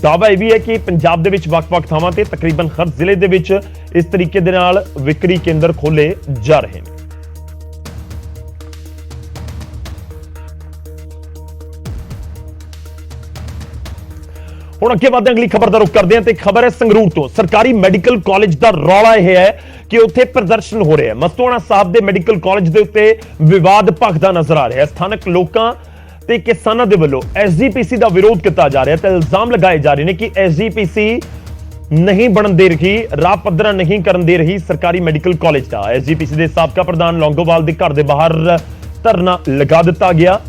ਦਾਅਵਾ ਇਹ ਵੀ ਹੈ ਕਿ ਪੰਜਾਬ ਦੇ ਵਿੱਚ ਵੱਖ-ਵੱਖ ਥਾਵਾਂ ਤੇ ਤਕਰੀਬਨ ਹਰ ਜ਼ਿਲ੍ਹੇ ਦੇ ਵਿੱਚ ਇਸ ਤਰੀਕੇ ਦੇ ਨਾਲ ਵਿਕਰੀ ਕੇਂਦਰ ਖੋਲੇ ਜਾ ਰਹੇ ਨੇ। ਹੁਣ ਅੱਗੇ ਵਧਦੇ ਅਗਲੀ ਖਬਰ ਦਾ ਰੁਖ ਕਰਦੇ ਹਾਂ ਤੇ ਖਬਰ ਹੈ ਸੰਗਰੂਰ ਤੋਂ। ਸਰਕਾਰੀ ਮੈਡੀਕਲ ਕਾਲਜ ਦਾ ਰੌਲਾ ਇਹ ਹੈ ਕਿ ਉੱਥੇ ਪ੍ਰਦਰਸ਼ਨ ਹੋ ਰਿਹਾ ਹੈ। ਮਸਤੂਆਣਾ ਸਾਹਿਬ ਦੇ ਮੈਡੀਕਲ ਕਾਲਜ ਦੇ ਉੱਤੇ ਵਿਵਾਦ ਭਖਦਾ ਨਜ਼ਰ ਆ ਰਿਹਾ ਹੈ। ਸਥਾਨਕ ਲੋਕਾਂ ਤੇ ਕਿਸਾਨਾਂ ਦੇ ਵੱਲੋਂ ਐਸਜੀਪੀਸੀ ਦਾ ਵਿਰੋਧ ਕੀਤਾ ਜਾ ਰਿਹਾ ਤੇ ਇਲਜ਼ਾਮ ਲਗਾਏ ਜਾ ਰਹੇ ਨੇ ਕਿ ਐਸਜੀਪੀਸੀ ਨਹੀਂ ਬਣਨ ਦੇ ਰਹੀ, ਰਾਹ ਪੱਧਰਾ ਨਹੀਂ ਕਰਨ ਦੇ ਰਹੀ ਸਰਕਾਰੀ ਮੈਡੀਕਲ ਕਾਲਜ ਦਾ। ਐਸਜੀਪੀਸੀ ਦੇ ਸਾਬਕਾ ਪ੍ਰਧਾਨ ਲੌਂਗੋਵਾਲ ਦੇ ਘਰ ਦੇ ਬਾਹਰ ਧਰਨਾ ਲਗਾ ਦਿੱਤਾ ਗਿਆ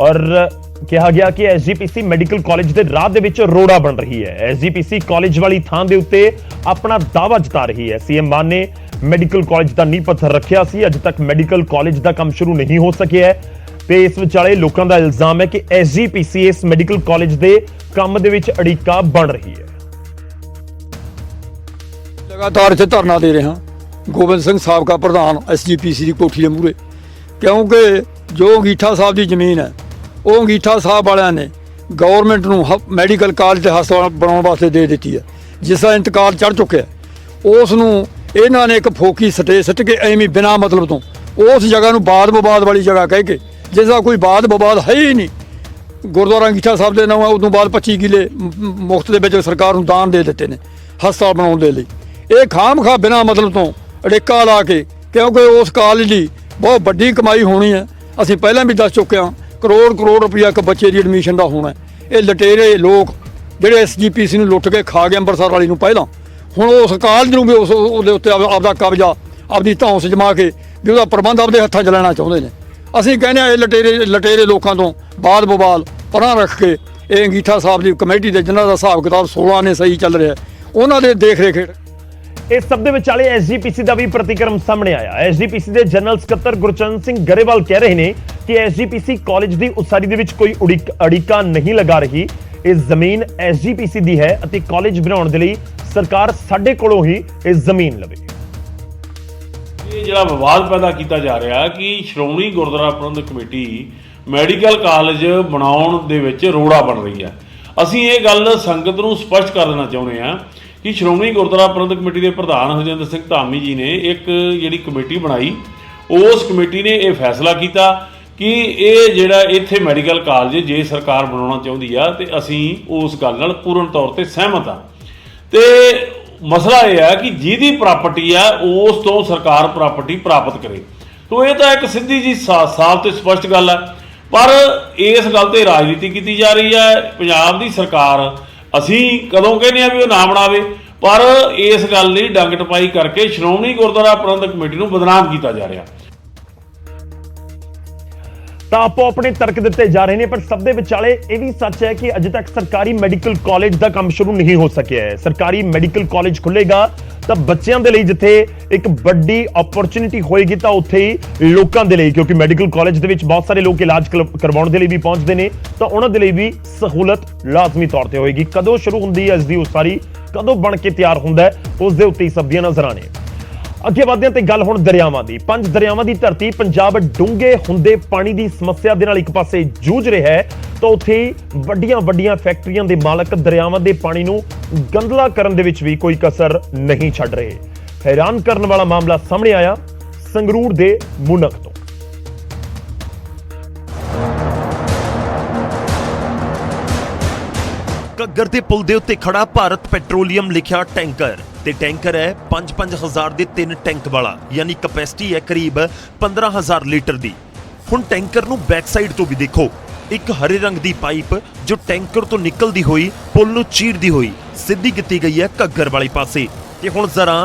ਔਰ ਕਿਹਾ ਗਿਆ ਕਿ ਐਸਜੀਪੀਸੀ ਮੈਡੀਕਲ ਕਾਲਜ ਦੇ ਰਾਹ ਦੇ ਵਿੱਚ ਰੋੜਾ ਬਣ ਰਹੀ ਹੈ। ਐਸਜੀਪੀਸੀ ਕਾਲਜ ਵਾਲੀ ਥਾਂ ਦੇ ਉੱਤੇ ਆਪਣਾ ਦਾਅਵਾ ਜਤਾ ਰਹੀ ਹੈ। ਸੀਐਮ ਮਾਨ ਨੇ ਮੈਡੀਕਲ ਕਾਲਜ ਦਾ ਨੀਂਹ ਪੱਥਰ ਰੱਖਿਆ ਸੀ, ਅਜੇ ਤੱਕ ਮੈਡੀਕਲ ਕਾਲਜ ਦਾ ਕੰਮ ਸ਼ੁਰੂ ਨਹੀਂ ਹੋ ਸਕਿਆ ਤੇ ਇਸ ਵਿਚਾਲੇ ਲੋਕਾਂ ਦਾ ਇਲਜ਼ਾਮ ਹੈ ਕਿ ਐਸਜੀਪੀਸੀ ਇਸ ਮੈਡੀਕਲ ਕਾਲਜ ਦੇ ਕੰਮ ਦੇ ਵਿੱਚ ਅੜਿੱਕਾ ਬਣ ਰਹੀ ਹੈ। ਲਗਾਤਾਰ ਇੱਥੇ ਧਰਨਾ ਦੇ ਰਹੇ ਹਾਂ ਗੋਬਿੰਦ ਸਿੰਘ ਸਾਬਕਾ ਪ੍ਰਧਾਨ ਐਸਜੀਪੀਸੀ ਦੀ ਕੋਠੀ ਦੇ ਮੂਹਰੇ, ਕਿਉਂਕਿ ਜੋ ਅੰਗੀਠਾ ਸਾਹਿਬ ਦੀ ਜ਼ਮੀਨ ਹੈ ਉਹ ਅੰਗੀਠਾ ਸਾਹਿਬ ਵਾਲਿਆਂ ਨੇ ਗਵਰਨਮੈਂਟ ਨੂੰ ਮੈਡੀਕਲ ਕਾਲਜ ਤੇ ਹਸਪਤਾਲ ਬਣਾਉਣ ਵਾਸਤੇ ਦੇ ਦਿੱਤੀ ਹੈ, ਜਿਸ ਦਾ ਇੰਤਕਾਲ ਚੜ ਚੁੱਕਿਆ। ਉਸ ਨੂੰ ਇਹਨਾਂ ਨੇ ਇੱਕ ਫੋਕੀ ਸਟੇ ਸਿੱਟ ਕੇ ਐਵੇਂ ਬਿਨਾਂ ਮਤਲਬ ਤੋਂ ਉਸ ਜਗ੍ਹਾ ਨੂੰ ਬਾਦ ਵਿਵਾਦ ਵਾਲੀ ਜਗ੍ਹਾ ਕਹਿ ਕੇ, ਜਿਸ ਦਾ ਕੋਈ ਬਾਦ ਵਿਵਾਦ ਹੈ ਹੀ ਨਹੀਂ। ਗੁਰਦੁਆਰਾ ਅੰਗੀਠਾ ਸਾਹਿਬ ਦੇ ਨਾਮ ਉਦੋਂ ਬਾਅਦ 25 ਕਿੱਲੇ ਮੁਫਤ ਦੇ ਵਿੱਚ ਸਰਕਾਰ ਨੂੰ ਦਾਨ ਦੇ ਦਿੱਤੇ ਨੇ ਹਸਪਤਾਲ ਬਣਾਉਣ ਦੇ ਲਈ। ਇਹ ਖਾਮ-ਖਾ ਬਿਨਾਂ ਮਤਲਬ ਤੋਂ ਅੜਿੱਕਾ ਲਾ ਕੇ, ਕਿਉਂਕਿ ਉਸ ਕਾਲਜ ਦੀ ਬਹੁਤ ਵੱਡੀ ਕਮਾਈ ਹੋਣੀ ਹੈ। ਅਸੀਂ ਪਹਿਲਾਂ ਵੀ ਦੱਸ ਚੁੱਕੇ ਹਾਂ, ਕਰੋੜ ਰੁਪਈਆ ਇੱਕ ਬੱਚੇ ਦੀ ਐਡਮਿਸ਼ਨ ਦਾ ਹੋਣਾ। ਇਹ ਲਟੇਰੇ ਲੋਕ ਜਿਹੜੇ ਐਸਜੀਪੀਸੀ ਨੂੰ ਲੁੱਟ ਕੇ ਖਾ ਗਏ ਅੰਮ੍ਰਿਤਸਰ ਵਾਲੀ ਨੂੰ ਪਹਿਲਾਂ, ਹੁਣ ਉਸ ਕਾਲਜ ਨੂੰ ਵੀ ਉਹਦੇ ਉੱਤੇ ਆਪਦਾ ਕਬਜ਼ਾ, ਆਪਦੀ ਧੌਂਸ ਜਮਾ ਕੇ ਵੀ ਉਹਦਾ ਪ੍ਰਬੰਧ ਆਪਦੇ ਹੱਥਾਂ 'ਚ ਲੈਣਾ ਚਾਹੁੰਦੇ ਨੇ। ਅਸੀਂ ਕਹਿੰਦੇ ਹਾਂ ਇਹ ਲਟੇਰੇ ਲੋਕਾਂ ਤੋਂ ਬਾਦ ਬਵਾਲ ਪਰਾਂ ਰੱਖ ਕੇ ਇਹ ਅੰਗੀਠਾ ਸਾਹਿਬ ਦੀ ਕਮੇਟੀ ਦੇ ਜਿਨ੍ਹਾਂ ਦਾ ਹਿਸਾਬ ਕਿਤਾਬ 16 ਨੇ ਸਹੀ ਚੱਲ ਰਿਹਾ, ਉਹਨਾਂ ਦੇ ਦੇਖ ਰੇਖ ਇਸ ਸਭ ਦੇ ਵਿਚਾਲੇ ਐਸਜੀਪੀਸੀ ਦਾ ਵੀ ਪ੍ਰਤੀਕਰਮ ਸਾਹਮਣੇ ਆਇਆ। ਐਸਜੀਪੀਸੀ ਦੇ ਜਨਰਲ ਸਕੱਤਰ ਗੁਰਚਰਨ ਸਿੰਘ ਗਰੇਵਾਲ ਕਹਿ ਰਹੇ ਨੇ ਕਿ ਐਸਜੀਪੀਸੀ ਕਾਲਜ ਦੀ ਉਸਾਰੀ ਦੇ ਵਿੱਚ ਕੋਈ ਅੜਿੱਕਾ ਨਹੀਂ ਲਗਾ ਰਹੀ। ਇਹ ਜ਼ਮੀਨ ਐਸਜੀਪੀਸੀ ਦੀ ਹੈ ਅਤੇ ਕਾਲਜ ਬਣਾਉਣ ਦੇ ਲਈ ਸਰਕਾਰ ਸਾਡੇ ਕੋਲੋਂ ਹੀ ਇਹ ਜ਼ਮੀਨ ਲਵੇ। ਇਹ ਜਿਹੜਾ ਵਿਵਾਦ ਪੈਦਾ ਕੀਤਾ ਜਾ ਰਿਹਾ ਕਿ ਸ਼੍ਰੋਮਣੀ ਗੁਰਦੁਆਰਾ ਪ੍ਰਬੰਧਕ ਕਮੇਟੀ ਮੈਡੀਕਲ ਕਾਲਜ ਬਣਾਉਣ ਦੇ ਵਿੱਚ ਰੋੜਾ ਬਣ ਰਹੀ ਹੈ। ਅਸੀਂ ਇਹ ਗੱਲ ਸੰਗਤ ਨੂੰ ਸਪਸ਼ਟ ਕਰ ਦੇਣਾ ਚਾਹੁੰਦੇ ਹਾਂ ਕਿ ਸ਼੍ਰੋਮਣੀ ਗੁਰਦੁਆਰਾ ਪ੍ਰਬੰਧਕ ਕਮੇਟੀ ਦੇ ਪ੍ਰਧਾਨ ਹਰਜਿੰਦਰ ਸਿੰਘ ਧਾਮੀ ਜੀ ਨੇ ਇੱਕ ਜਿਹੜੀ ਕਮੇਟੀ ਬਣਾਈ, ਉਸ ਕਮੇਟੀ ਨੇ ਇਹ ਫੈਸਲਾ ਕੀਤਾ ਕਿ ਇਹ ਜਿਹੜਾ ਇੱਥੇ ਮੈਡੀਕਲ ਕਾਲਜ ਜੇ ਸਰਕਾਰ ਬਣਾਉਣਾ ਚਾਹੁੰਦੀ ਆ ਤੇ ਅਸੀਂ ਉਸ ਗੱਲ ਨਾਲ ਪੂਰਨ ਤੌਰ ਤੇ ਸਹਿਮਤ ਹਾਂ। ਤੇ ਮਸਲਾ ਇਹ ਹੈ ਕਿ ਜਿਹਦੀ ਪ੍ਰਾਪਰਟੀ ਆ ਉਸ ਤੋਂ ਸਰਕਾਰ ਪ੍ਰਾਪਰਟੀ ਪ੍ਰਾਪਤ ਕਰੇ। ਤੋ ਇਹ ਤਾਂ ਇੱਕ ਸਿੱਧੀ ਜੀ ਸਾਫ਼ ਤੇ ਸਪਸ਼ਟ ਗੱਲ ਹੈ, ਪਰ ਇਸ ਗੱਲ ਤੇ ਰਾਜਨੀਤੀ ਕੀਤੀ ਜਾ ਰਹੀ ਹੈ। ਪੰਜਾਬ ਦੀ ਸਰਕਾਰ, ਅਸੀਂ ਕਦੋਂ ਕਹਿੰਦੇ ਆ ਵੀ ਉਹ ਨਾ ਬਣਾਵੇ, ਪਰ ਇਸ ਗੱਲ ਲਈ ਡੰਗ ਟਪਾਈ ਕਰਕੇ ਸ਼੍ਰੋਮਣੀ ਗੁਰਦੁਆਰਾ ਪ੍ਰਬੰਧਕ ਕਮੇਟੀ ਨੂੰ ਬਦਨਾਮ ਕੀਤਾ ਜਾ ਰਿਹਾ। ਤਾਂ ਆਪੋ ਆਪਣੇ ਤਰਕ ਦਿੱਤੇ ਜਾ ਰਹੇ ਨੇ, ਪਰ ਸਭ ਦੇ ਵਿਚਾਲੇ ਇਹ ਵੀ ਸੱਚ ਹੈ ਕਿ ਅਜੇ ਤੱਕ ਸਰਕਾਰੀ ਮੈਡੀਕਲ ਕਾਲਜ ਦਾ ਕੰਮ ਸ਼ੁਰੂ ਨਹੀਂ ਹੋ ਸਕਿਆ ਹੈ। ਸਰਕਾਰੀ ਮੈਡੀਕਲ ਕਾਲਜ ਖੁੱਲੇਗਾ ਤਾਂ ਬੱਚਿਆਂ ਦੇ ਲਈ ਜਿੱਥੇ ਇੱਕ ਵੱਡੀ ਓਪਰਚੁਨਿਟੀ ਹੋਏਗੀ ਤਾਂ ਉੱਥੇ ਹੀ ਲੋਕਾਂ ਦੇ ਲਈ, ਕਿਉਂਕਿ ਮੈਡੀਕਲ ਕਾਲਜ ਦੇ ਵਿੱਚ ਬਹੁਤ ਸਾਰੇ ਲੋਕ ਇਲਾਜ ਕਰਵਾਉਣ ਦੇ ਲਈ ਵੀ ਪਹੁੰਚਦੇ ਨੇ, ਤਾਂ ਉਹਨਾਂ ਦੇ ਲਈ ਵੀ ਸਹੂਲਤ ਲਾਜ਼ਮੀ ਤੌਰ ਤੇ ਹੋਏਗੀ। ਕਦੋਂ ਸ਼ੁਰੂ ਹੁੰਦੀ ਹੈ ਇਸ ਦੀ ਉਸਾਰੀ, ਕਦੋਂ ਬਣ ਕੇ ਤਿਆਰ ਹੁੰਦਾ ਹੈ, ਉਸ ਦੇ ਉੱਤੇ ਹੀ ਸਭ ਦੀਆਂ ਨਜ਼ਰਾਂ ਨੇ। ਅੱਗੇ ਵਧਦੇ ਹਾਂ ਤੇ ਗੱਲ ਹੁਣ ਦਰਿਆਵਾਂ ਦੀ। 5 ਦਰਿਆਵਾਂ ਦੀ ਧਰਤੀ ਪੰਜਾਬ ਡੂੰਘੇ ਹੁੰਦੇ ਪਾਣੀ ਦੀ ਸਮੱਸਿਆ ਦੇ ਨਾਲ ਇੱਕ ਪਾਸੇ ਜੂਝ ਰਿਹਾ ਹੈ, ਤਾਂ ਉੱਥੇ ਵੱਡੀਆਂ ਫੈਕਟਰੀਆਂ ਦੇ ਮਾਲਕ ਦਰਿਆਵਾਂ ਦੇ ਪਾਣੀ ਨੂੰ ਗੰਦਲਾ ਕਰਨ ਦੇ ਵਿੱਚ ਵੀ ਕੋਈ ਕਸਰ ਨਹੀਂ ਛੱਡ ਰਹੇ। ਹੈਰਾਨ ਕਰਨ ਵਾਲਾ ਮਾਮਲਾ ਸਾਹਮਣੇ ਆਇਆ ਸੰਗਰੂਰ ਦੇ ਮੁਨਕ ਤੋਂ। ਘੱਗਰ ਦੇ ਪੁਲ ਦੇ ਉੱਤੇ ਖੜਾ ਭਾਰਤ ਪੈਟਰੋਲੀਅਮ ਲਿਖਿਆ ਟੈਂਕਰ, ਤੇ ਟੈਂਕਰ ਹੈ 5-5000 ਦੇ 3 ਟੈਂਕ ਵਾਲਾ, ਯਾਨੀ ਕਪੈਸਿਟੀ ਹੈ ਕਰੀਬ 15000 ਲੀਟਰ ਦੀ। ਹੁਣ ਟੈਂਕਰ ਨੂੰ ਬੈਕ ਸਾਈਡ ਤੋਂ ਵੀ ਦੇਖੋ, ਇੱਕ ਹਰੇ ਰੰਗ ਦੀ ਪਾਈਪ ਜੋ ਟੈਂਕਰ ਤੋਂ ਨਿਕਲਦੀ ਹੋਈ ਪੁਲ ਨੂੰ ਚੀਰਦੀ ਹੋਈ ਸਿੱਧੀ ਕੀਤੀ ਗਈ ਹੈ ਘੱਗਰ ਵਾਲੇ ਪਾਸੇ। ਤੇ ਹੁਣ ਜ਼ਰਾ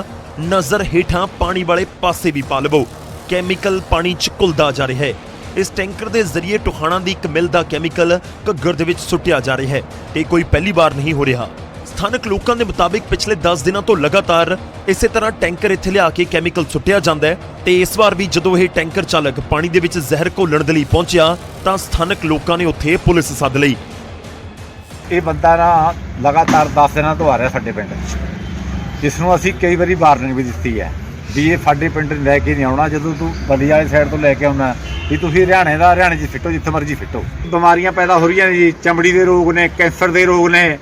ਨਜ਼ਰ ਹੇਠਾਂ ਪਾਣੀ ਵਾਲੇ ਪਾਸੇ ਵੀ ਪਾ ਲਵੋ, ਕੈਮੀਕਲ ਪਾਣੀ 'ਚ ਘੁਲਦਾ ਜਾ ਰਿਹਾ ਹੈ। ਇਸ ਟੈਂਕਰ ਦੇ ਜ਼ਰੀਏ ਟੋਹਾਣਾ ਦੀ ਇੱਕ ਮਿਲ ਦਾ ਕੈਮੀਕਲ ਘੱਗਰ ਦੇ ਵਿੱਚ ਸੁੱਟਿਆ ਜਾ ਰਿਹਾ ਹੈ ਤੇ ਕੋਈ ਪਹਿਲੀ ਵਾਰ ਨਹੀਂ ਹੋ ਰਿਹਾ। ਸਥਾਨਕ ਲੋਕਾਂ ਦੇ ਮੁਤਾਬਿਕ ਪਿਛਲੇ 10 ਦਿਨਾਂ ਤੋਂ ਲਗਾਤਾਰ ਇਸੇ ਤਰ੍ਹਾਂ ਟੈਂਕਰ ਇੱਥੇ ਲਿਆ ਕੇ ਕੈਮੀਕਲ ਸੁੱਟਿਆ ਜਾਂਦਾ ਹੈ ਤੇ ਇਸ ਵਾਰ ਵੀ ਜਦੋਂ ਇਹ ਟੈਂਕਰ ਚਾਲਕ ਪਾਣੀ ਦੇ ਵਿੱਚ ਜ਼ਹਿਰ ਘੋਲਣ ਦੇ ਲਈ ਪਹੁੰਚਿਆ ਤਾਂ ਸਥਾਨਕ ਲੋਕਾਂ ਨੇ ਉੱਥੇ ਪੁਲਿਸ ਸੱਦ ਲਈ। ਇਹ ਬੰਦਾ ਨਾ ਲਗਾਤਾਰ 10 ਦਿਨਾਂ ਤੋਂ ਆ ਰਿਹਾ ਸਾਡੇ ਪਿੰਡ। ਇਸ ਨੂੰ ਅਸੀਂ ਕਈ ਵਾਰੀ ਵਾਰਨਿੰਗ ਵੀ ਦਿੱਤੀ ਹੈ ਵੀ ਇਹ ਸਾਡੇ ਪਿੰਡ ਲੈ ਕੇ ਨਹੀਂ ਆਉਣਾ, ਜਦੋਂ ਤੂੰ ਬਲੀ ਵਾਲੀ ਸਾਈਡ ਤੋਂ ਲੈ ਕੇ ਆਉਣਾ ਵੀ ਤੁਸੀਂ ਹਰਿਆਣੇ 'ਚ ਫਿੱਟੋ, ਜਿੱਥੇ ਮਰਜ਼ੀ ਫਿੱਟੋ। ਬਿਮਾਰੀਆਂ ਪੈਦਾ ਹੋ ਰਹੀਆਂ ਨੇ ਜੀ, ਚਮੜੀ ਦੇ ਰੋਗ ਨੇ, ਕੈਂਸਰ ਦੇ ਰੋਗ ਨੇ,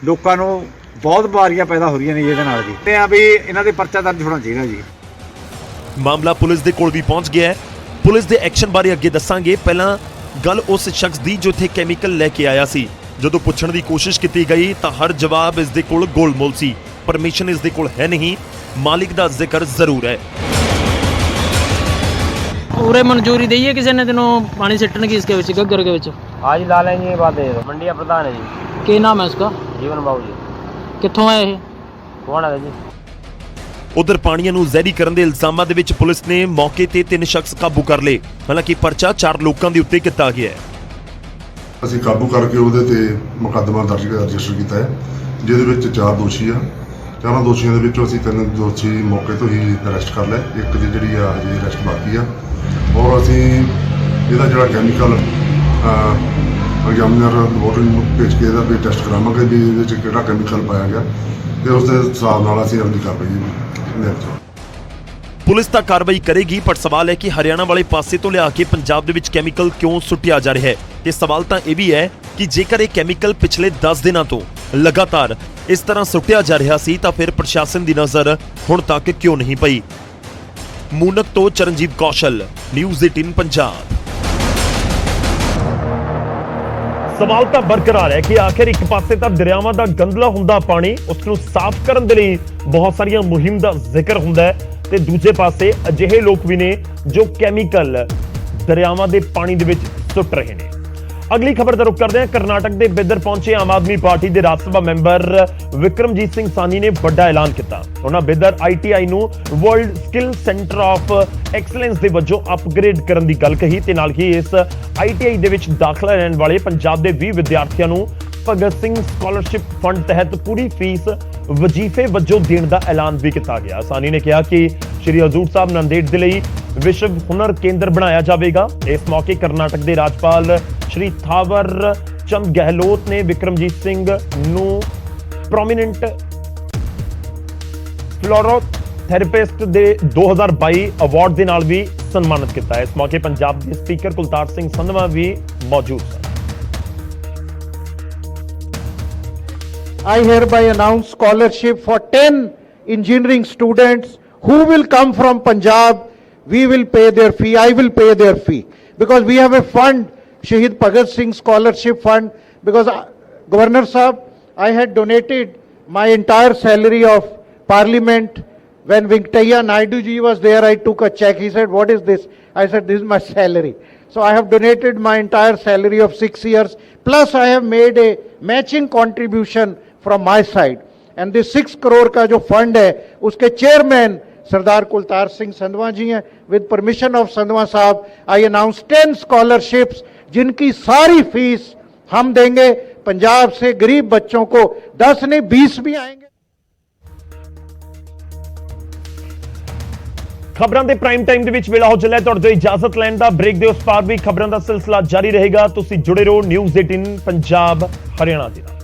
ਲੋਕਾਂ ਨੂੰ ਬਹੁਤ ਬਿਮਾਰੀਆਂ ਪੈਦਾ ਹੋ ਰਹੀਆਂ ਨੇ ਇਹਦੇ ਨਾਲ ਜੀ। ਤੇ ਆ ਵੀ ਇਹਨਾਂ ਦੇ ਪਰਚਾ ਦਰਜ ਹੋਣਾ ਚਾਹੀਦਾ ਜੀ। ਮਾਮਲਾ ਪੁਲਿਸ ਦੇ ਕੋਲ ਵੀ ਪਹੁੰਚ ਗਿਆ ਹੈ। ਪੁਲਿਸ ਦੇ ਐਕਸ਼ਨ ਬਾਰੇ ਅੱਗੇ ਦੱਸਾਂਗੇ। ਪਹਿਲਾਂ ਗੱਲ ਉਸ ਸ਼ਖਸ ਦੀ ਜੋ ਇੱਥੇ ਕੈਮੀਕਲ ਲੈ ਕੇ ਆਇਆ ਸੀ। ਜਦੋਂ ਪੁੱਛਣ ਦੀ ਕੋਸ਼ਿਸ਼ ਕੀਤੀ ਗਈ ਤਾਂ ਹਰ ਜਵਾਬ ਇਸ ਦੇ ਕੋਲ ਗੋਲਮੋਲ ਸੀ। ਪਰਮਿਸ਼ਨ ਇਸ ਦੇ ਕੋਲ ਹੈ ਨਹੀਂ, ਮਾलिक ਦਾ ਜ਼ਿਕਰ ਜ਼ਰੂਰ ਹੈ। पूरे मंजूरी दी है किसी ने तेनों पानी सिटने की इसके विच घग्गर के विच? आज ला लेंगे, ये बात दे दो। मंडिया प्रधान है जी। क्या नाम है उसका? जीवन बाबू जी। कित्थों है ये? कौन है जी? ਉਧਰ ਪਾਣੀਆਂ ਨੂੰ ਜ਼ਹਿਰੀ ਕਰਨ ਦੇ ਇਲਜ਼ਾਮਾਂ ਦੇ ਵਿੱਚ ਪੁਲਿਸ ਨੇ ਮੌਕੇ ਤੇ 3 ਸ਼ਖਸ ਕਾਬੂ ਕਰ ਲਏ। ਹਾਲਾਂਕਿ ਪਰਚਾ 4 ਲੋਕਾਂ ਦੇ ਉੱਤੇ ਕੀਤਾ ਗਿਆ ਹੈ। ਅਸੀਂ ਕਾਬੂ ਕਰਕੇ ਉਹਦੇ ਤੇ ਮੁਕੱਦਮਾ ਦਰਜ ਰਜਿਸਟਰ ਕੀਤਾ ਹੈ, ਜਿਹਦੇ ਵਿੱਚ 4 ਦੋਸ਼ੀ ਆ। 4 ਦੋਸ਼ੀਆਂ ਦੇ ਵਿੱਚੋਂ ਅਸੀਂ 3 ਦੋਸ਼ੀ ਮੌਕੇ ਤੋਂ ਹੀ ਅਰੈਸਟ ਕਰ ਲਏ, ਇੱਕ ਦੀ ਜਿਹੜੀ ਆ ਹਜੇ ਅਰੈਸਟ ਬਾਕੀ ਆ। ਔਰ ਅਸੀਂ ਇਹਦਾ ਜਿਹੜਾ ਕੈਮੀਕਲ ਐਗਜ਼ਾਮੀਨਰ ਲੈਬੋਰਟਰੀ ਨੂੰ ਭੇਜ ਕੇ ਇਹਦਾ ਵੀ ਟੈਸਟ ਕਰਾਵਾਂਗੇ ਵੀ ਇਹਦੇ ਵਿੱਚ ਕਿਹੜਾ ਕੈਮੀਕਲ ਪਾਇਆ ਗਿਆ ਤੇ ਉਸ ਦੇ ਹਿਸਾਬ ਨਾਲ ਅਸੀਂ ਅਗਲੀ ਕਾਰਵਾਈ ਲੈ ਪੁਲਿਸ ਤਾਂ ਕਾਰਵਾਈ ਕਰੇਗੀ, ਪਰ ਸਵਾਲ ਹੈ ਕਿ ਹਰਿਆਣਾ ਵਾਲੇ ਪਾਸੇ ਤੋਂ ਲਿਆ ਕੇ ਪੰਜਾਬ ਦੇ ਵਿੱਚ ਕੈਮੀਕਲ ਕਿਉਂ ਸੁੱਟਿਆ ਜਾ ਰਿਹਾ ਹੈ। ਤੇ ਸਵਾਲ ਤਾਂ ਇਹ ਵੀ ਹੈ ਕਿ ਜੇਕਰ ਇਹ ਕੈਮੀਕਲ ਪਿਛਲੇ 10 ਦਿਨਾਂ ਤੋਂ ਲਗਾਤਾਰ ਇਸ ਤਰ੍ਹਾਂ ਸੁੱਟਿਆ ਜਾ ਰਿਹਾ ਸੀ ਤਾਂ ਫਿਰ ਪ੍ਰਸ਼ਾਸਨ ਦੀ ਨਜ਼ਰ ਹੁਣ ਤੱਕ ਕਿਉਂ ਨਹੀਂ ਪਈ। ਮੂਨਕ ਤੋਂ ਚਰਨਜੀਤ ਕੌਸ਼ਲ, ਨਿਊਜ਼ 18 ਪੰਜਾਬ। ਸਵਾਲ ਤਾਂ ਬਰਕਰਾਰ ਹੈ ਕਿ ਆਖਿਰ ਇੱਕ ਪਾਸੇ ਤਾਂ ਦਰਿਆਵਾਂ ਦਾ ਗੰਦਲਾ ਹੁੰਦਾ ਪਾਣੀ, ਉਸ ਨੂੰ ਸਾਫ਼ ਕਰਨ ਦੇ ਲਈ ਬਹੁਤ ਸਾਰੀਆਂ ਮੁਹਿੰਮ ਦਾ ਜ਼ਿਕਰ ਹੁੰਦਾ ਹੈ, ਤੇ ਦੂਜੇ ਪਾਸੇ ਅਜਿਹੇ ਲੋਕ ਵੀ ਨੇ ਜੋ ਕੈਮੀਕਲ ਦਰਿਆਵਾਂ ਦੇ ਪਾਣੀ ਦੇ ਵਿੱਚ ਸੁੱਟ ਰਹੇ ਨੇ। ਅਗਲੀ ਖਬਰ ਦਾ ਰੁਖ ਕਰਦੇ ਹਾਂ। ਕਰਨਾਟਕ ਦੇ ਬਿਦਰ ਪਹੁੰਚੇ ਆਮ ਆਦਮੀ ਪਾਰਟੀ ਦੇ ਰਾਜ ਸਭਾ ਮੈਂਬਰ ਵਿਕਰਮਜੀਤ ਸਿੰਘ ਸਾਨੀ ਨੇ ਵੱਡਾ ਐਲਾਨ ਕੀਤਾ। ਉਹਨਾਂ ਬਿਦਰ ITI ਨੂੰ world skill centre of excellence ਦੇ ਵਜੋਂ ਅਪਗ੍ਰੇਡ ਕਰਨ ਦੀ ਗੱਲ ਕਹੀ ਤੇ ਨਾਲ ਹੀ ਇਸ ITI ਦੇ ਵਿੱਚ ਦਾਖਲਾ ਲੈਣ ਵਾਲੇ ਪੰਜਾਬ ਦੇ 20 ਵਿਦਿਆਰਥੀਆਂ ਨੂੰ ਭਗਤ ਸਿੰਘ ਸਕਾਲਰਸ਼ਿਪ ਫੰਡ ਤਹਿਤ ਪੂਰੀ ਫੀਸ ਵਜ਼ੀਫੇ ਵਜੋਂ ਦੇਣ ਦਾ ਐਲਾਨ ਵੀ ਕੀਤਾ ਗਿਆ। ਸਾਨੀ ਨੇ ਕਿਹਾ ਕਿ ਸ਼੍ਰੀ ਹਜ਼ੂਰ ਸਾਹਿਬ ਨੰਦੇੜ ਦੇ ਲਈ ਵਿਸ਼ਵ ਹੁਨਰ ਕੇਂਦਰ ਬਣਾਇਆ ਜਾਵੇਗਾ। ਇਸ ਮੌਕੇ ਕਰਨਾਟਕ ਦੇ ਰਾਜਪਾਲ ਸ਼੍ਰੀ ਥਾਵਰ ਚੰਦ ਗਹਿਲੋਤ ਨੇ ਵਿਕਰਮਜੀਤ ਸਿੰਘ ਨੂੰ ਪ੍ਰੋਮੀਨੈਂਟ ਫਲੋਰੋਥੈਰੇਪਿਸਟ ਦੇ 2022 ਅਵਾਰਡ ਦੇ ਨਾਲ ਵੀ ਸਨਮਾਨਿਤ ਕੀਤਾ। ਇਸ ਮੌਕੇ ਪੰਜਾਬ ਦੇ ਸਪੀਕਰ ਕੁਲਤਾਰ ਸਿੰਘ ਸੰਧਵਾ ਵੀ ਮੌਜੂਦ ਸਨ। I hereby announce scholarship for 10 engineering students who will come from Punjab. We will pay their fee. I will pay their fee because we have a fund, Shahid Bhagat Singh Scholarship Fund. Because Governor Sahab, I had donated my entire salary of Parliament. When Venkataya Naidu ji was there, I took a check. He said, "What is this?" I said, "This is my salary." So I have donated my entire salary of 6 years. Plus I have made a matching contribution from my side. And this 6 crore का जो fund है उसके chairman सरदार कुलतार सिंह संधवा जी हैं. With permission of Sandhwan साहब आई announce 10 scholarships जिनकी सारी fees हम देंगे. पंजाब से गरीब बच्चों को 10 नहीं 20 भी आएंगे. ਖਬਰਾਂ ਦੇ ਪ੍ਰਾਈਮ ਟਾਈਮ ਦੇ ਵਿੱਚ ਵੇਲਾ ਹੋ ਚੱਲਿਆ ਤੁਹਾਡੇ ਤੋਂ ਇਜਾਜ਼ਤ ਲੈਣ ਦਾ. ਬ੍ਰੇਕ ਦੇ ਉਸ ਪਾਰ ਵੀ ਖਬਰਾਂ ਦਾ ਸਿਲਸਿਲਾ ਜਾਰੀ ਰਹੇਗਾ. ਤੁਸੀਂ ਜੁੜੇ ਰਹੋ ਨਿਊਜ਼ 18 ਪੰਜਾਬ ਹਰਿਆਣਾ ਦੇ ਨਾਲ.